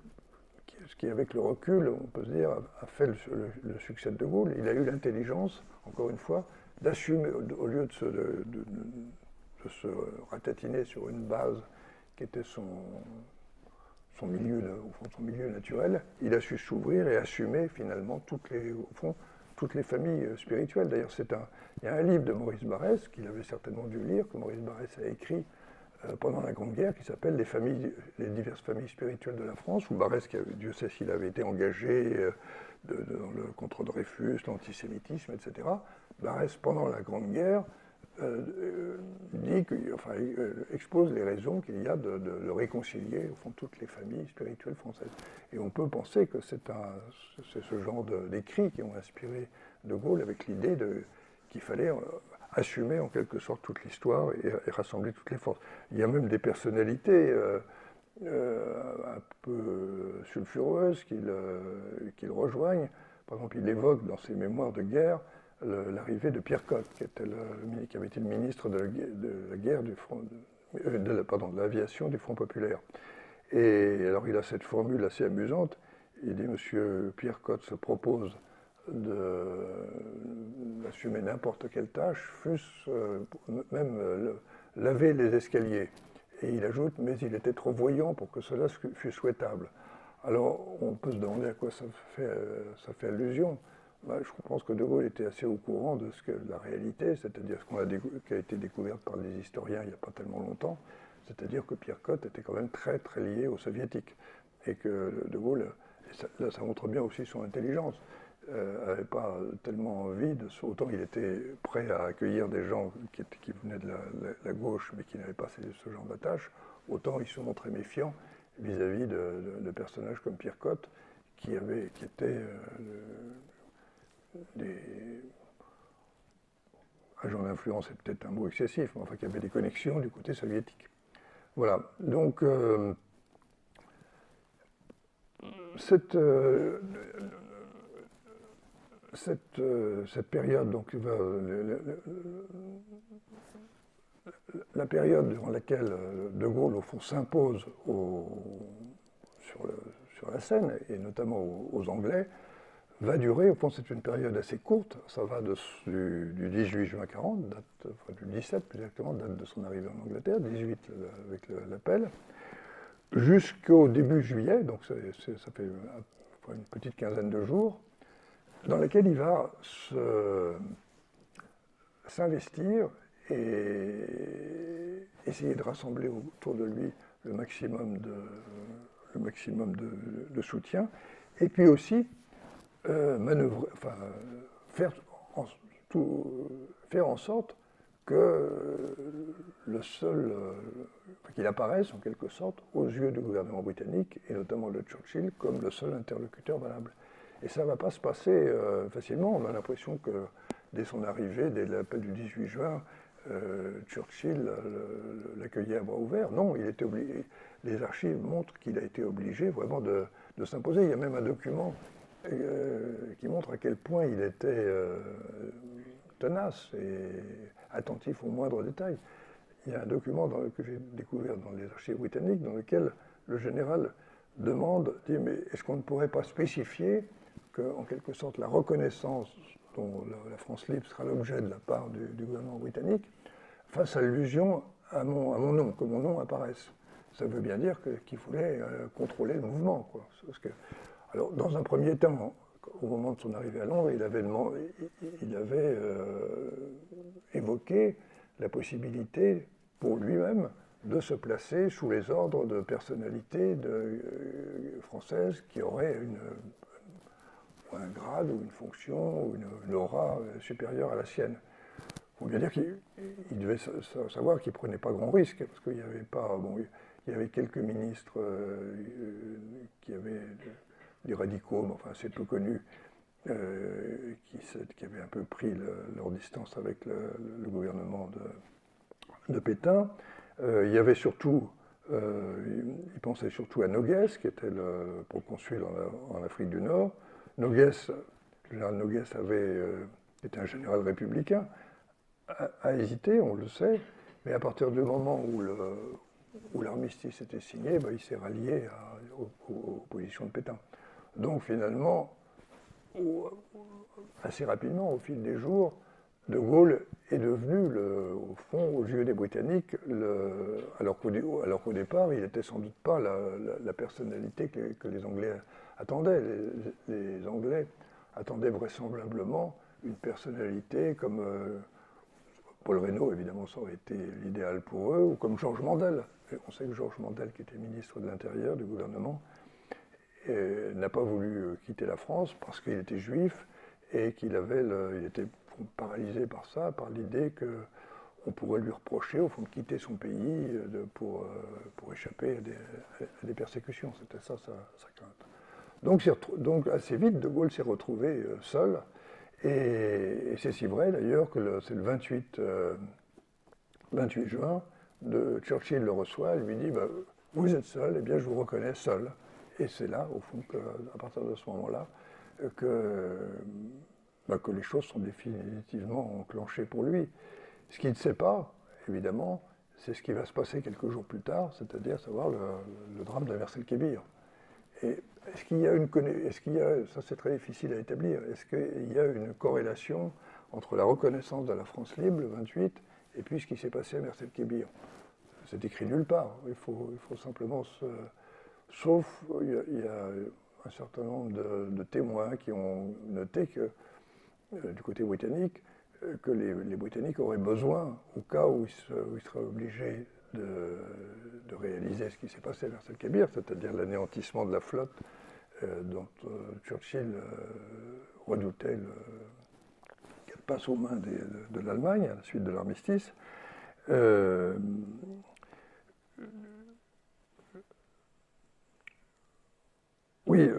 S1: ce qui, avec le recul, on peut se dire, a fait le succès de Gaulle. Il a eu l'intelligence, encore une fois, d'assumer, au lieu de se ratatiner sur une base qui était son milieu, au fond, son milieu naturel, il a su s'ouvrir et assumer finalement toutes les familles spirituelles. D'ailleurs, il y a un livre de Maurice Barrès, qu'il avait certainement dû lire, que Maurice Barrès a écrit pendant la Grande Guerre, qui s'appelle les diverses familles spirituelles de la France, où Barrès, Dieu sait s'il avait été engagé contre Dreyfus, l'antisémitisme, etc. Barrès, pendant la Grande Guerre, expose les raisons qu'il y a de réconcilier au fond toutes les familles spirituelles françaises. Et on peut penser que c'est ce genre d'écrits qui ont inspiré De Gaulle avec l'idée qu'il fallait assumer en quelque sorte toute l'histoire et rassembler toutes les forces. Il y a même des personnalités un peu sulfureuses qui le rejoignent. Par exemple, il évoque dans ses mémoires de guerre l'arrivée de Pierre Cotte, qui avait été le ministre de la guerre de l'aviation du Front populaire. Et alors il a cette formule assez amusante. Il dit, Monsieur Pierre Cotte se propose d'assumer n'importe quelle tâche, fût-ce même laver les escaliers. Et il ajoute, mais il était trop voyant pour que cela fût souhaitable. Alors on peut se demander à quoi ça fait allusion. Je pense que De Gaulle était assez au courant de la réalité, c'est-à-dire ce qui a été découvert par les historiens il n'y a pas tellement longtemps, c'est-à-dire que Pierre Cotte était quand même très très lié aux soviétiques. Et que De Gaulle, là ça montre bien aussi son intelligence, n'avait pas tellement envie autant il était prêt à accueillir des gens qui venaient de la gauche mais qui n'avaient pas ce genre d'attache, autant il se montrait méfiant vis-à-vis de personnages comme Pierre Cotte qui étaient des agents d'influence, c'est peut-être un mot excessif, mais enfin qui avaient des connexions du côté soviétique. Voilà, donc cette période, donc, la période durant laquelle De Gaulle, au fond, s'impose sur la scène, et notamment aux Anglais, va durer, au fond, c'est une période assez courte, ça va du 18 juin 40, du 17 plus exactement, date de son arrivée en Angleterre, 18 avec l'appel, jusqu'au début juillet, donc ça fait une petite quinzaine de jours, dans laquelle il va s'investir et essayer de rassembler autour de lui le maximum de soutien, et puis aussi faire en sorte que qu'il apparaisse en quelque sorte aux yeux du gouvernement britannique, et notamment de Churchill, comme le seul interlocuteur valable. Et ça ne va pas se passer facilement. On a l'impression que dès son arrivée, dès l'appel du 18 juin, Churchill l'accueillait à bras ouverts. Non, il était obligé. Les archives montrent qu'il a été obligé vraiment de s'imposer. Il y a même un document qui montre à quel point il était tenace et attentif aux moindres détails. Il y a un document que j'ai découvert dans les archives britanniques dans lequel le général dit mais est-ce qu'on ne pourrait pas spécifier qu'en quelque sorte la reconnaissance dont la France libre sera l'objet de la part du gouvernement britannique fasse allusion à mon nom, que mon nom apparaisse. Ça veut bien dire qu'il voulait contrôler le mouvement, quoi. Parce que, alors, dans un premier temps, au moment de son arrivée à Londres, il avait évoqué la possibilité pour lui-même de se placer sous les ordres de personnalités françaises qui auraient un grade ou une fonction ou une aura supérieure à la sienne. Il faut bien dire qu'il devait savoir qu'il ne prenait pas grand risque, parce qu'il n'y avait pas... Bon, il y avait quelques ministres qui avaient des radicaux, mais enfin assez peu connus, qui avaient un peu pris leur distance avec le gouvernement de Pétain. Il y avait surtout, il pensait surtout à Noguès, qui était le proconsul en Afrique du Nord. Noguès, le général Noguès était un général républicain, a hésité, on le sait, mais à partir du moment où l'armistice était signé, il s'est rallié aux positions de Pétain. Donc finalement, assez rapidement, au fil des jours, De Gaulle est devenu, au fond, aux yeux des Britanniques, alors qu'au départ, il n'était sans doute pas la personnalité que les Anglais attendaient. Les Anglais attendaient vraisemblablement une personnalité comme Paul Reynaud, évidemment, ça aurait été l'idéal pour eux, ou comme Georges Mandel. On sait que Georges Mandel, qui était ministre de l'Intérieur du gouvernement, n'a pas voulu quitter la France parce qu'il était juif et qu'il était paralysé par ça, par l'idée qu'on pourrait lui reprocher, au fond, de quitter son pays pour échapper à des persécutions. C'était ça sa crainte. Donc assez vite, De Gaulle s'est retrouvé seul. Et c'est si vrai d'ailleurs que c'est le 28 juin, Churchill le reçoit et lui dit vous êtes seul, eh bien je vous reconnais seul. Et c'est là, au fond, à partir de ce moment-là, que les choses sont définitivement enclenchées pour lui. Ce qu'il ne sait pas, évidemment, c'est ce qui va se passer quelques jours plus tard, c'est-à-dire savoir le drame de la Kébir. Et ça c'est très difficile à établir, est-ce qu'il y a une corrélation entre la reconnaissance de la France libre, le 28, et puis ce qui s'est passé à Kébir? C'est écrit nulle part, il faut simplement Sauf, il y a un certain nombre de témoins qui ont noté que, du côté britannique, que les Britanniques auraient besoin, au cas où ils seraient obligés de réaliser ce qui s'est passé à Kébir, c'est-à-dire l'anéantissement de la flotte dont Churchill redoutait qu'elle passe aux mains de l'Allemagne à la suite de l'armistice. Oui,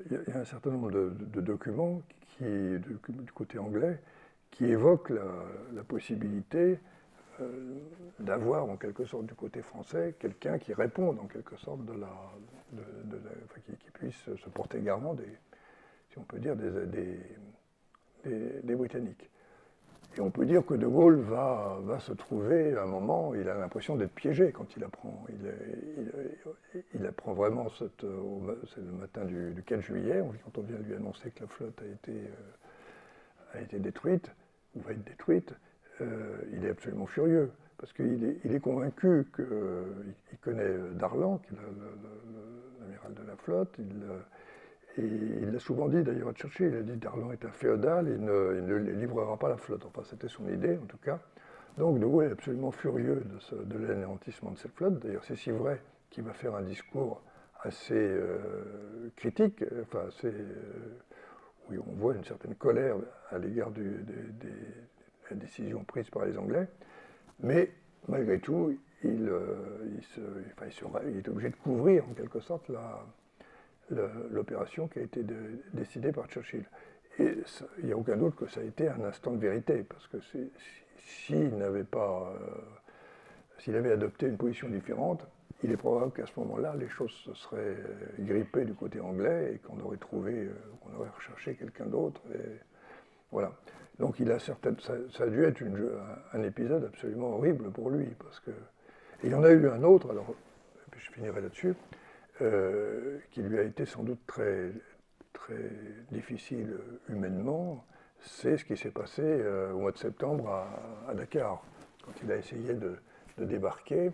S1: il y a un certain nombre de documents du côté anglais qui évoquent la possibilité d'avoir en quelque sorte du côté français quelqu'un qui réponde en quelque sorte qui puisse se porter garant si on peut dire, des Britanniques. Et on peut dire que De Gaulle va se trouver à un moment, il a l'impression d'être piégé quand il apprend. Il apprend vraiment, c'est le matin du 4 juillet, quand on vient lui annoncer que la flotte a été détruite, ou va être détruite, il est absolument furieux, parce qu'il est convaincu qu'il connaît Darlan, qui est l'amiral de la flotte, et il l'a souvent dit d'ailleurs à Churchill, il a dit Darlan est un féodal, il ne livrera pas la flotte. Enfin, c'était son idée en tout cas. Donc De Gaulle est absolument furieux de l'anéantissement de cette flotte. D'ailleurs, c'est si vrai qu'il va faire un discours assez critique, où on voit une certaine colère à l'égard des décisions prises par les Anglais. Mais malgré tout, il est obligé de couvrir en quelque sorte l'opération qui a été décidée par Churchill. Et il n'y a aucun doute que ça a été un instant de vérité, parce que s'il n'avait pas, s'il avait adopté une position différente, il est probable qu'à ce moment-là, les choses se seraient grippées du côté anglais et qu'on aurait trouvé, on aurait recherché quelqu'un d'autre. Et voilà. Donc il a ça a dû être un épisode absolument horrible pour lui, parce que et il y en a eu un autre. Alors, je finirai là-dessus. Qui lui a été sans doute très, très difficile humainement, c'est ce qui s'est passé au mois de septembre à Dakar, quand il a essayé de débarquer.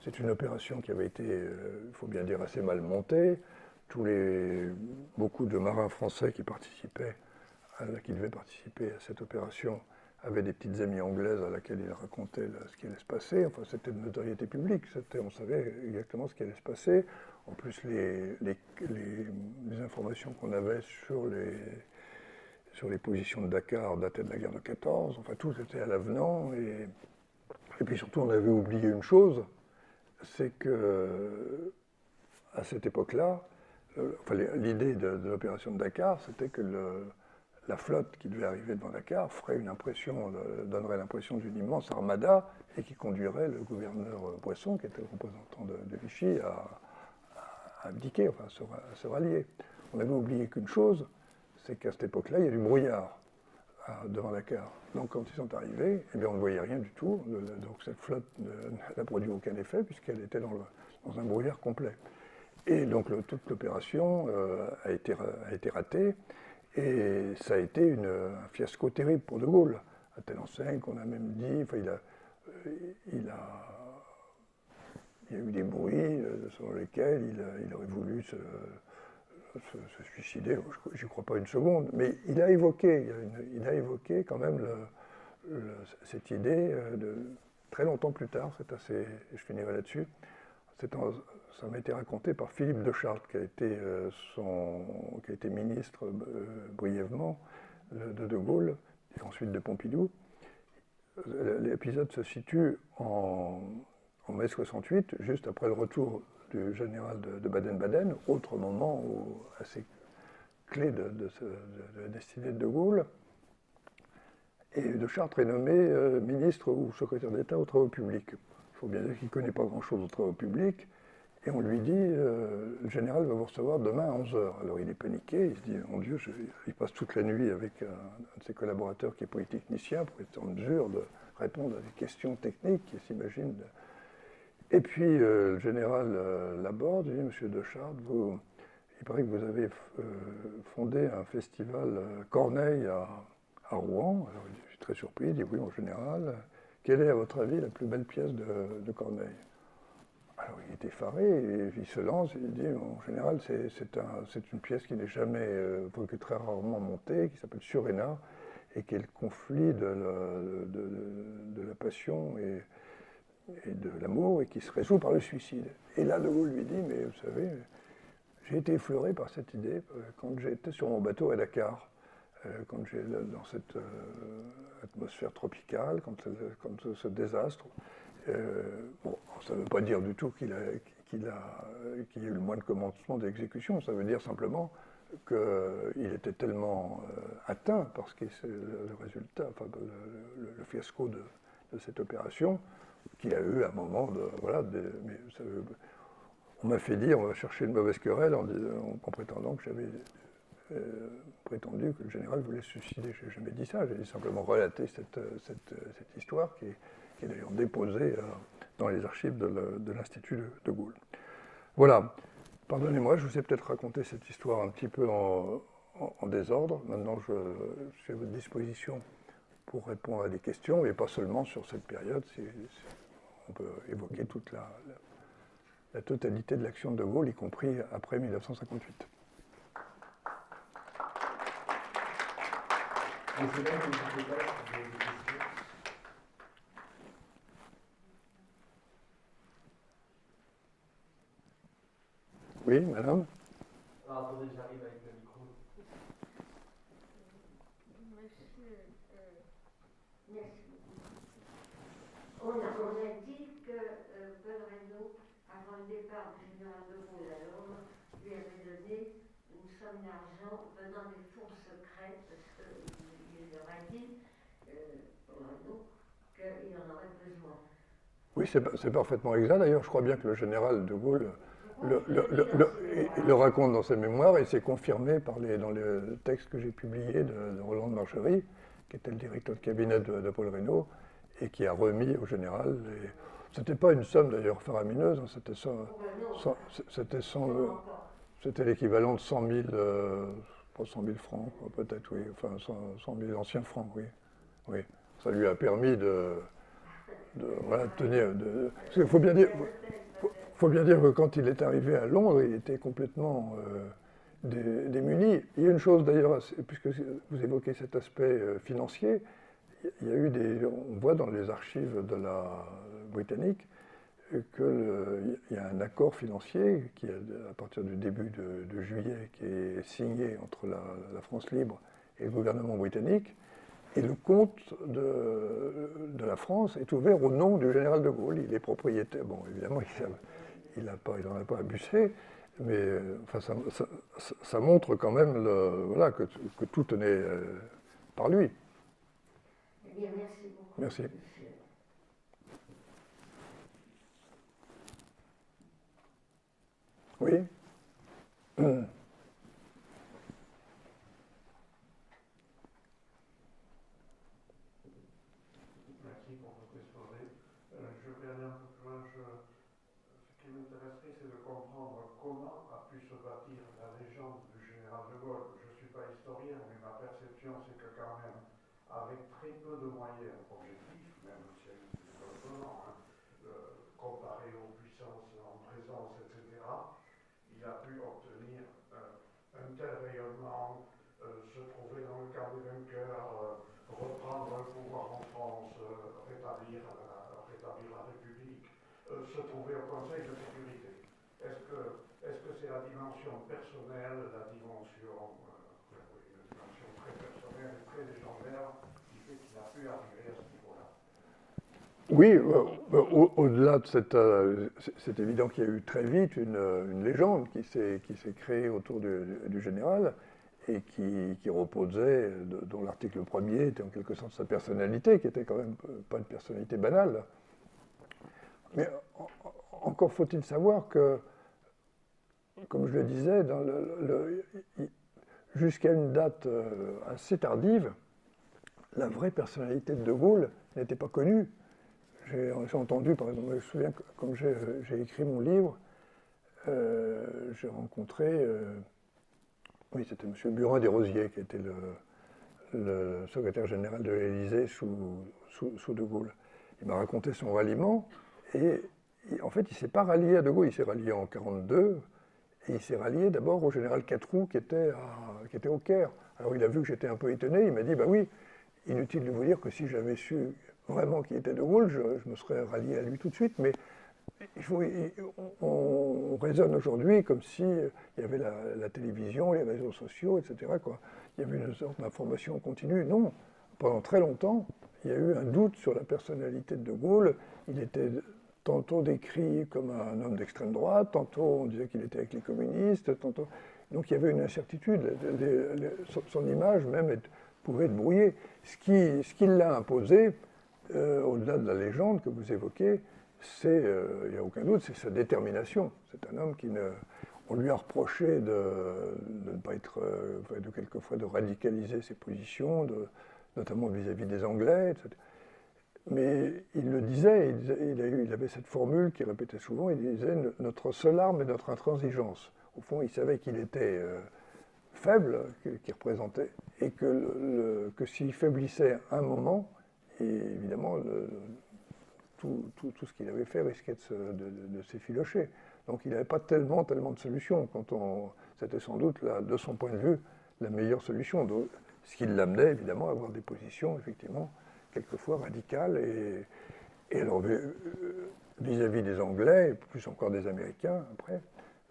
S1: C'est une opération qui avait été, il faut bien dire, assez mal montée. Beaucoup de marins français qui devaient participer à cette opération avaient des petites amies anglaises à laquelle ils racontaient ce qui allait se passer. Enfin, c'était de notoriété publique, on savait exactement ce qui allait se passer. En plus, les informations qu'on avait sur les positions de Dakar dataient de la guerre de 14. Enfin, tout était à l'avenant. Et puis surtout, on avait oublié une chose, c'est que à cette époque-là, l'idée de l'opération de Dakar, c'était que la flotte qui devait arriver devant Dakar donnerait l'impression d'une immense armada et qui conduirait le gouverneur Boisson, qui était le représentant de Vichy, à abdiquer, enfin à se rallier. On avait oublié qu'une chose, c'est qu'à cette époque-là, il y a du brouillard devant Dakar. Donc quand ils sont arrivés, eh bien, on ne voyait rien du tout. Donc cette flotte n'a produit aucun effet puisqu'elle était dans un brouillard complet. Et donc toute l'opération a été ratée. Et ça a été un fiasco terrible pour De Gaulle, à telle enseigne qu'on a même dit, enfin, il y a eu des bruits selon lesquels il aurait voulu se suicider. Je n'y crois pas une seconde, mais il a évoqué quand même cette idée très longtemps plus tard. Je finirai là-dessus. Ça m'a été raconté par Philippe de Chartres, qui a été ministre brièvement de Gaulle, et ensuite de Pompidou. L'épisode se situe en mai 68, juste après le retour du général de Baden-Baden, autre moment assez clé de la destinée de Gaulle. Et de Chartres est nommé ministre ou secrétaire d'État aux travaux publics. Il faut bien dire qu'il ne connaît pas grand-chose aux travaux publics. Et on lui dit, le général va vous recevoir demain à 11h. Alors il est paniqué, il se dit, mon Dieu, il passe toute la nuit avec un de ses collaborateurs qui est polytechnicien pour être en mesure de répondre à des questions techniques qui s'imaginent. Et puis le général l'aborde, il dit, Monsieur de Chartres, il paraît que vous avez fondé un festival Corneille à Rouen. Alors je suis très surpris, il dit, oui, mon général, quelle est à votre avis la plus belle pièce de Corneille ? Alors il est effaré, et il se lance, et il dit, en général, c'est une pièce qui n'est jamais, que très rarement montée, qui s'appelle Suréna, et qui est le conflit de la passion et de l'amour, et qui se résout par le suicide. Et là, De Gaulle lui dit, mais vous savez, j'ai été effleuré par cette idée quand j'étais sur mon bateau à Dakar, quand j'ai dans cette atmosphère tropicale, quand ce désastre. Ça ne veut pas dire du tout qu'il y a eu le moins de commencement d'exécution, ça veut dire simplement qu'il était tellement atteint par le résultat, enfin, le fiasco de cette opération, qu'il a eu un moment on m'a fait dire, on va chercher une mauvaise querelle en prétendant que j'avais prétendu que le général voulait se suicider. Je n'ai jamais dit ça, j'ai simplement relaté cette histoire qui est d'ailleurs déposée dans les archives de l'Institut de Gaulle. Voilà, pardonnez-moi, je vous ai peut-être raconté cette histoire un petit peu en désordre. Maintenant, je suis à votre disposition pour répondre à des questions, et pas seulement sur cette période. On peut évoquer toute la totalité de l'action de Gaulle, y compris après 1958. Oui, madame.
S2: Alors, attendez, j'arrive avec le micro.
S3: Monsieur, merci. On a dit que Pedreno, avant le départ du général de Gaulle à Londres, lui avait donné une somme d'argent venant des fonds secrets, parce qu'il leur a dit, qu'il en aurait besoin.
S1: Oui, c'est parfaitement exact. D'ailleurs, je crois bien que le général de Gaulle il le raconte dans ses mémoires et c'est confirmé dans les textes que j'ai publiés de Roland de Marchery, qui était le directeur de cabinet de Paul Reynaud, et qui a remis au général. C'était pas une somme d'ailleurs faramineuse, hein, c'était l'équivalent de 100 000, pas 100 000 francs, peut-être, oui, enfin 100 000 anciens francs, oui. Oui. Ça lui a permis de voilà, tenir. Parce qu'il faut bien dire que quand il est arrivé à Londres, il était complètement démuni. Il y a une chose d'ailleurs, puisque vous évoquez cet aspect financier, il y a eu on voit dans les archives de la britannique qu'il y a un accord financier qui, à partir du début de juillet, qui est signé entre la France libre et le gouvernement britannique. Et le compte de la France est ouvert au nom du général de Gaulle. Il est propriétaire. Bon, évidemment, il n'en a pas abusé, mais enfin, ça montre quand même voilà, que tout tenait par lui.
S3: Eh bien, merci beaucoup.
S1: Merci. Oui.
S4: Merci pour votre exposé. Je vais aller un peu plus loin. Ce qui m'intéresserait, c'est de comprendre comment a pu se bâtir la légende du général de Gaulle. Je ne suis pas historien, mais ma perception, c'est que quand même, avec très peu de moyens objectifs, même s'il y a eu du développement, comparé aux puissances en présence, etc., il a pu obtenir un tel rayonnement, se trouver dans le camp des vainqueurs, reprendre le pouvoir en France, rétablir la République, se trouver au Conseil de sécurité. Est-ce que c'est la dimension personnelle, la dimension très personnelle et très légendaire qui fait qu'il a pu arriver à ce niveau-là?
S1: Oui, au-delà de c'est évident qu'il y a eu très vite une légende qui s'est créée autour du général et qui reposait, dont l'article premier était en quelque sorte sa personnalité, qui était quand même pas une personnalité banale. Mais encore faut-il savoir que, comme je le disais, jusqu'à une date assez tardive, la vraie personnalité de De Gaulle n'était pas connue. J'ai entendu, par exemple, je me souviens que comme j'ai écrit mon livre, j'ai rencontré, oui, c'était M. Burin des Rosiers, qui était le secrétaire général de l'Élysée sous De Gaulle. Il m'a raconté son ralliement, et en fait, il ne s'est pas rallié à De Gaulle, il s'est rallié en 1942, et il s'est rallié d'abord au général Catroux, qui était au Caire. Alors il a vu que j'étais un peu étonné, il m'a dit, bah oui, inutile de vous dire que si j'avais su vraiment qui était De Gaulle, je me serais rallié à lui tout de suite, mais on raisonne aujourd'hui comme s'il y avait la télévision, les réseaux sociaux, etc. Quoi. Il y avait une sorte d'information continue. Non, pendant très longtemps, il y a eu un doute sur la personnalité de Gaulle. Il était tantôt décrit comme un homme d'extrême droite, tantôt on disait qu'il était avec les communistes, tantôt... Donc il y avait une incertitude. Son image même pouvait être brouillée. Ce qui l'a imposé, au-delà de la légende que vous évoquez, il n'y a aucun doute, c'est sa détermination. C'est un homme on lui a reproché de ne pas être, quelquefois de radicaliser ses positions, notamment vis-à-vis des Anglais, etc. Mais il le disait, il avait cette formule qu'il répétait souvent, il disait « notre seule arme est notre intransigeance ». Au fond, il savait qu'il était faible, qu'il représentait, et que s'il faiblissait un moment, et évidemment, tout ce qu'il avait fait risquait de s'effilocher. Donc il n'avait pas tellement de solutions. C'était sans doute, de son point de vue, la meilleure solution. Donc, ce qui l'amenait évidemment à avoir des positions, effectivement, quelquefois radicales. Et alors, vis-à-vis des Anglais, et plus encore des Américains, après,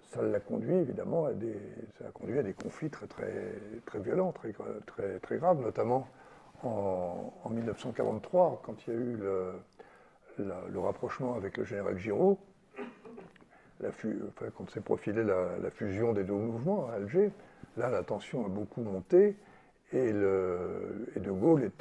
S1: ça l'a conduit évidemment à des conflits très violents, très graves, notamment en 1943, quand il y a eu le rapprochement avec le général Giraud. quand s'est profilée la fusion des deux mouvements à Alger, là, la tension a beaucoup monté. Et De Gaulle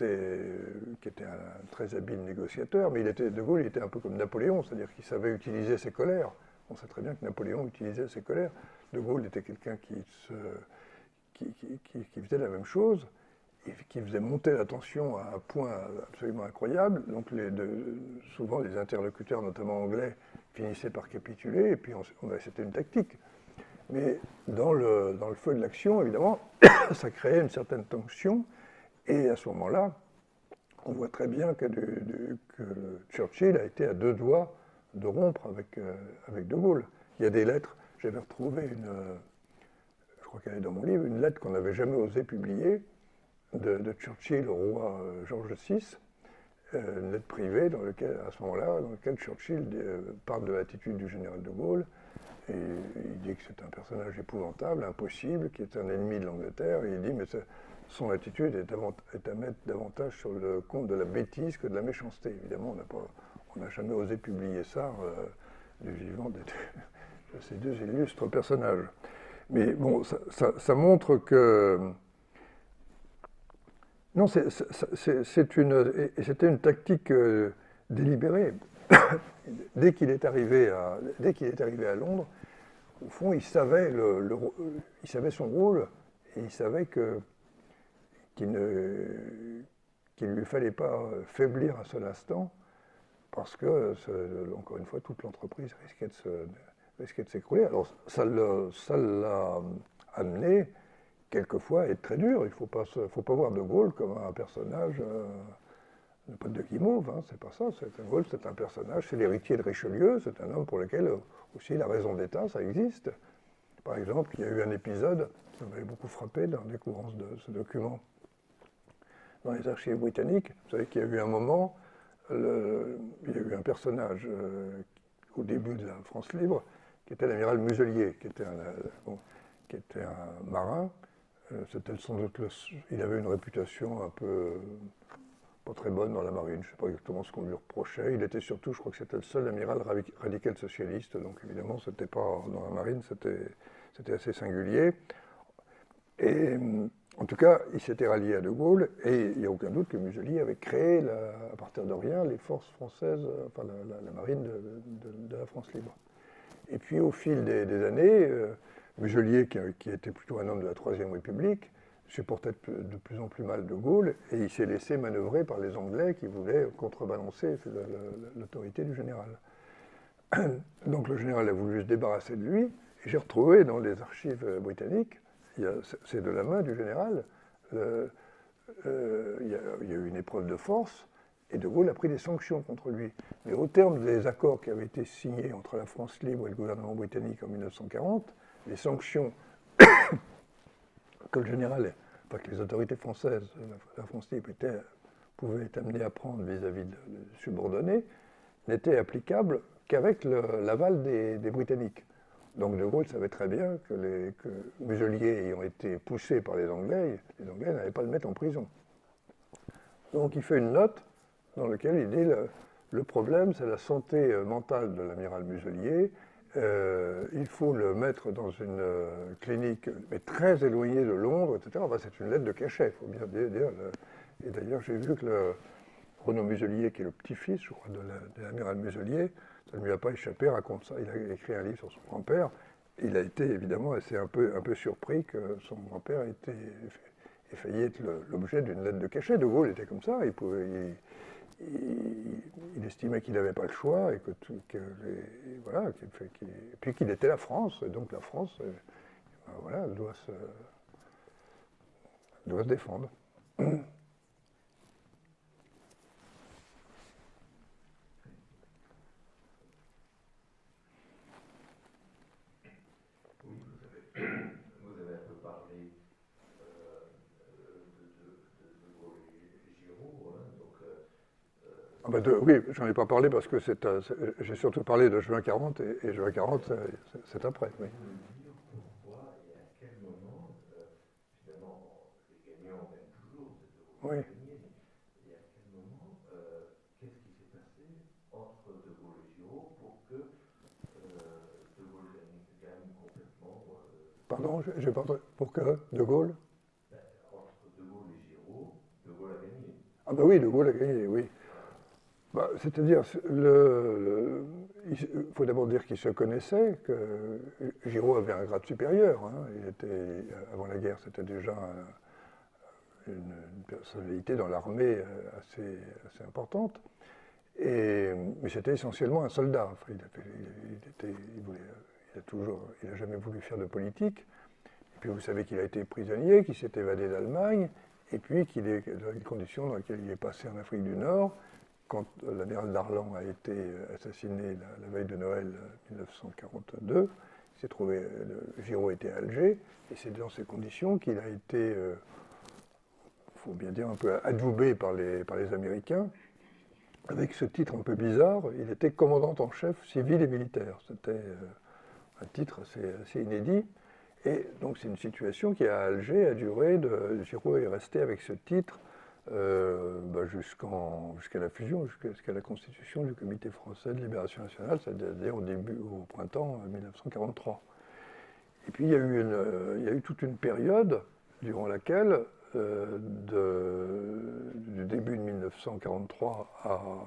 S1: qui était un très habile négociateur, mais De Gaulle était un peu comme Napoléon, c'est-à-dire qu'il savait utiliser ses colères. On sait très bien que Napoléon utilisait ses colères. De Gaulle était quelqu'un qui faisait la même chose, et qui faisait monter la tension à un point absolument incroyable. Donc souvent les interlocuteurs, notamment anglais, finissaient par capituler, et puis c'était une tactique. Mais dans le feu de l'action, évidemment, ça créait une certaine tension. Et à ce moment-là, on voit très bien que Churchill a été à deux doigts de rompre avec De Gaulle. Il y a des lettres, j'avais retrouvé je crois qu'elle est dans mon livre, une lettre qu'on n'avait jamais osé publier de Churchill au roi George VI, une lettre privée à ce moment-là, dans laquelle Churchill parle de l'attitude du général de Gaulle. Et il dit que c'est un personnage épouvantable, impossible, qui est un ennemi de l'Angleterre. Et il dit, mais son attitude est à mettre davantage sur le compte de la bêtise que de la méchanceté. Évidemment, on n'a jamais osé publier ça du vivant de ces deux illustres personnages. Mais bon, ça montre que... Non, c'était une tactique délibérée. Dès qu'il est arrivé à Londres, au fond, il savait son rôle et il savait qu'il ne lui fallait pas faiblir un seul instant parce que, encore une fois, toute l'entreprise risquait de s'écrouler. Alors, ça l'a amené quelquefois à être très dur. Il ne faut pas voir De Gaulle comme un personnage... Le pote de Guimauve, hein, c'est pas ça. De Gaulle, c'est un personnage, c'est l'héritier de Richelieu, c'est un homme pour lequel aussi la raison d'État, ça existe. Par exemple, il y a eu un épisode qui m'avait beaucoup frappé dans la découverte de ce document dans les archives britanniques. Vous savez qu'il y a eu un moment, il y a eu un personnage au début de la France libre, qui était l'amiral Muselier, qui était un marin. C'était sans doute il avait une réputation un peu... pas très bonne dans la marine, je ne sais pas exactement ce qu'on lui reprochait. Il était surtout, je crois que c'était le seul amiral radical socialiste, donc évidemment, c'était pas dans la marine, c'était assez singulier. Et en tout cas, il s'était rallié à De Gaulle, et il n'y a aucun doute que Muselier avait créé, à partir de rien, les forces françaises, enfin la marine de la France libre. Et puis au fil des années, Muselier, qui était plutôt un homme de la Troisième République, supportait de plus en plus mal De Gaulle, et il s'est laissé manœuvrer par les Anglais qui voulaient contrebalancer l'autorité du général. Donc le général a voulu se débarrasser de lui, et j'ai retrouvé dans les archives britanniques, c'est de la main du général, il y a eu une épreuve de force, et De Gaulle a pris des sanctions contre lui. Mais au terme des accords qui avaient été signés entre la France libre et le gouvernement britannique en 1940, les sanctions que le général, enfin que les autorités françaises, la France libre, pouvaient être amenées à prendre vis-à-vis de subordonnés, n'étaient applicables qu'avec l'aval des Britanniques. Donc De Gaulle savait très bien que Muselier ayant été poussé par les Anglais n'allaient pas le mettre en prison. Donc il fait une note dans laquelle il dit le problème, c'est la santé mentale de l'amiral Muselier. Il faut le mettre dans une clinique, mais très éloignée de Londres, etc. Enfin, c'est une lettre de cachet, il faut bien dire. Et d'ailleurs, j'ai vu que Renaud Muselier, qui est le petit-fils, je crois, de l'amiral Muselier, ça ne lui a pas échappé, raconte ça. Il a écrit un livre sur son grand-père. Il a été évidemment assez un peu surpris que son grand-père ait failli être l'objet d'une lettre de cachet. De Gaulle était comme ça, il estimait qu'il n'avait pas le choix et puis qu'il était la France, et donc la France, doit se défendre.
S5: Vous avez un peu parlé de Gaulle et Giraud, hein, donc...
S1: oui, j'en ai pas parlé parce que j'ai surtout parlé de juin 40 et juin 40, c'est après. Oui.
S5: Vous pouvez dire pourquoi et à quel moment, finalement, les gagnants gagnent toujours, c'est
S1: Oui.
S5: gagner, et à quel moment, qu'est-ce qui s'est passé entre De Gaulle et Giraud pour que De
S1: Pardon, j'ai pas entendu. Pour que De Gaulle?
S5: Entre De Gaulle et Giraud, De Gaulle a gagné.
S1: Ah ben oui, De Gaulle a gagné, oui. Bah, c'est-à-dire, il faut d'abord dire qu'ils se connaissaient, que Giraud avait un grade supérieur. Hein. Il était, avant la guerre, c'était déjà une personnalité dans l'armée assez importante. Mais c'était essentiellement un soldat. Enfin, il n'a jamais voulu faire de politique. Et puis vous savez qu'il a été prisonnier, qu'il s'est évadé d'Allemagne, et puis qu'il est dans les conditions dans lesquelles il est passé en Afrique du Nord. Quand l'amiral Darlan a été assassiné la veille de Noël 1942, il s'est trouvé, Giraud était à Alger, et c'est dans ces conditions qu'il a été, il faut bien dire, un peu adoubé par les Américains. Avec ce titre un peu bizarre, il était commandant en chef civil et militaire. C'était un titre assez inédit. Et donc c'est une situation qui, à Alger, a duré. Giraud est resté avec ce titre jusqu'à la fusion, jusqu'à la constitution du Comité français de libération nationale, c'est-à-dire au printemps 1943. Et puis il y a eu toute une période durant laquelle, du début de 1943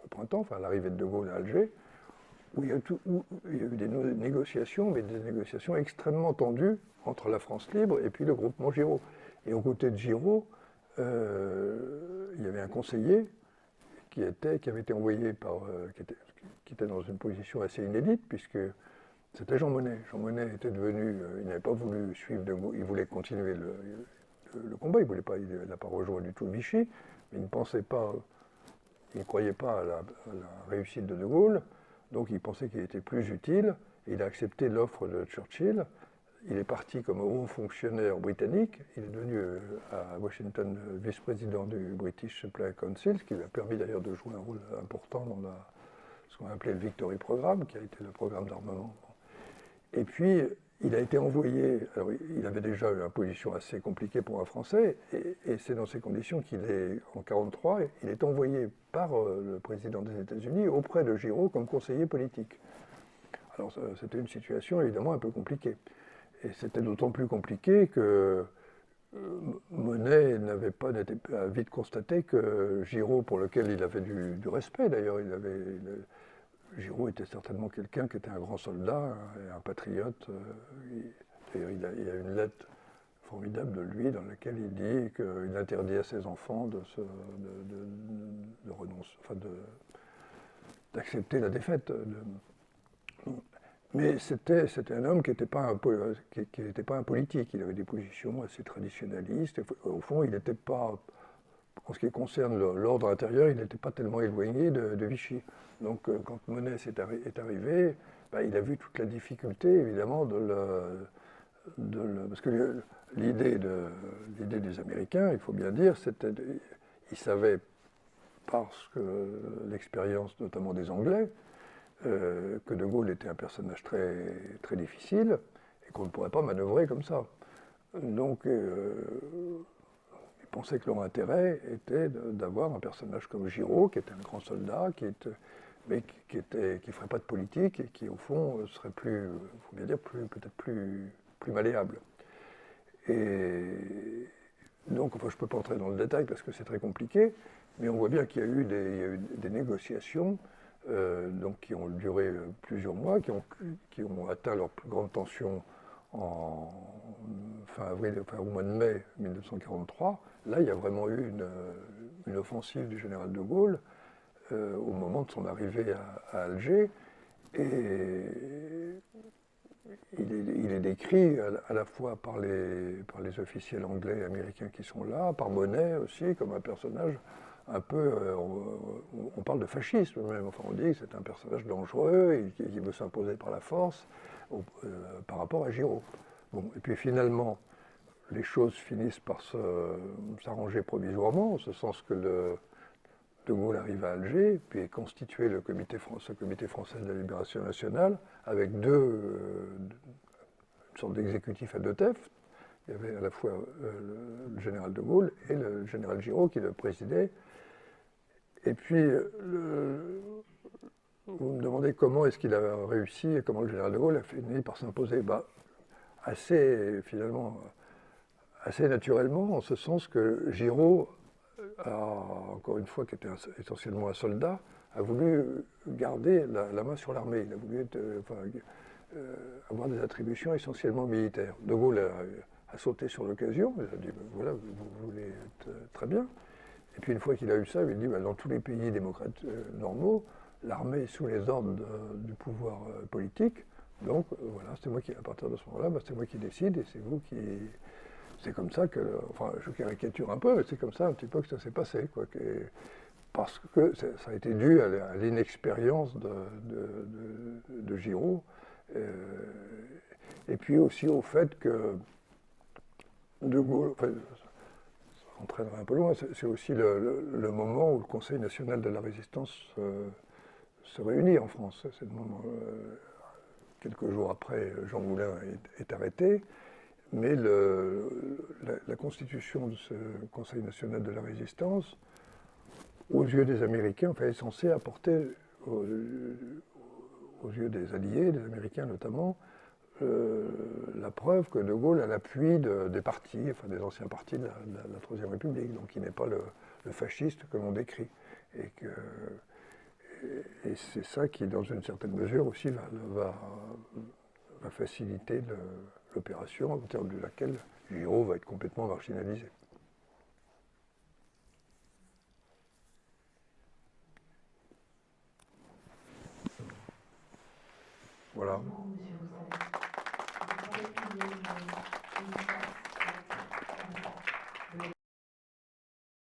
S1: au printemps, enfin à l'arrivée de Gaulle à Alger, où il y a eu des négociations, mais des négociations extrêmement tendues entre la France libre et puis le groupement Giraud. Et aux côtés de Giraud, il y avait un conseiller qui avait été envoyé qui était dans une position assez inédite, puisque c'était Jean Monnet. Jean Monnet était devenu, il n'avait pas voulu suivre De Gaulle, il voulait continuer le combat, il n'a pas rejoint du tout Vichy, mais il ne croyait pas à la réussite de Gaulle, donc il pensait qu'il était plus utile, et il a accepté l'offre de Churchill. Il est parti comme haut fonctionnaire britannique, il est devenu à Washington vice-président du British Supply Council, ce qui lui a permis d'ailleurs de jouer un rôle important dans ce qu'on a appelé le Victory Programme, qui a été le programme d'armement. Et puis, il a été envoyé, alors il avait déjà une position assez compliquée pour un Français, et c'est dans ces conditions qu'il est, en 1943, il est envoyé par le président des États-Unis auprès de Giraud comme conseiller politique. Alors c'était une situation évidemment un peu compliquée. Et c'était d'autant plus compliqué que Monnet a vite constaté que Giraud, pour lequel il avait du respect d'ailleurs, Giraud était certainement quelqu'un qui était un grand soldat, un patriote. D'ailleurs, il y a une lettre formidable de lui dans laquelle il dit qu'il interdit à ses enfants d'accepter la défaite. Mais c'était un homme qui n'était pas un politique. Il avait des positions assez traditionnalistes. Au fond, il n'était pas, en ce qui concerne l'ordre intérieur, il n'était pas tellement éloigné de Vichy. Donc, quand Monnet est arrivé, il a vu toute la difficulté, évidemment, parce que l'idée des Américains, il faut bien dire, ils savaient, parce que l'expérience notamment des Anglais, que De Gaulle était un personnage très, très difficile et qu'on ne pourrait pas manœuvrer comme ça. Donc, ils pensaient que leur intérêt était d'avoir un personnage comme Giraud, qui était un grand soldat, mais qui ne ferait pas de politique et qui, au fond, serait plus, faut bien dire, peut-être plus malléable. Et donc, enfin, je ne peux pas entrer dans le détail parce que c'est très compliqué, mais on voit bien qu'il y a eu des négociations donc qui ont duré plusieurs mois, qui ont atteint leur plus grande tension au mois de mai 1943. Là, il y a vraiment eu une offensive du général de Gaulle au moment de son arrivée à Alger. Et il est décrit à la fois par les officiels anglais et américains qui sont là, par Monnet aussi, comme un personnage un peu, on parle de fascisme même, enfin on dit que c'est un personnage dangereux et qui veut s'imposer par la force par rapport à Giraud. Bon, et puis finalement, les choses finissent par s'arranger provisoirement, en ce sens que De Gaulle arrive à Alger, puis est constitué le Comité français de la libération nationale, avec une sorte d'exécutif à deux têtes. Il y avait à la fois le général de Gaulle et le général Giraud qui le présidait. Et puis, vous me demandez comment est-ce qu'il a réussi et comment le général de Gaulle a fini par s'imposer. Finalement, assez naturellement, en ce sens que Giraud, encore une fois, qui était essentiellement un soldat, a voulu garder la main sur l'armée. Il a voulu avoir des attributions essentiellement militaires. De Gaulle a sauté sur l'occasion, il a dit voilà, vous voulez être très bien. Et puis une fois qu'il a eu ça, il a dit dans tous les pays démocrates normaux, l'armée est sous les ordres du pouvoir politique. Donc voilà, c'est moi qui, à partir de ce moment-là, c'est moi qui décide et c'est vous qui. C'est comme ça que, enfin, je caricature un peu, mais c'est comme ça un petit peu que ça s'est passé, quoi. Parce que ça a été dû à l'inexpérience de Giraud, et puis aussi au fait que De Gaulle, enfin, ça entraînerait un peu loin, c'est aussi le moment où le Conseil national de la résistance se réunit en France. C'est le moment, quelques jours après, Jean Moulin est arrêté. Mais la constitution de ce Conseil national de la résistance, aux yeux des Américains, est censée apporter, aux yeux des Alliés, des Américains notamment, la preuve que De Gaulle a l'appui des partis, enfin des anciens partis de la Troisième République, donc qui n'est pas le fasciste que l'on décrit. Et c'est ça qui, dans une certaine mesure aussi, va faciliter l'opération, au terme de laquelle Giraud va être complètement marginalisé. Voilà.
S6: Merci beaucoup, monsieur Roussel. Vous avez pu une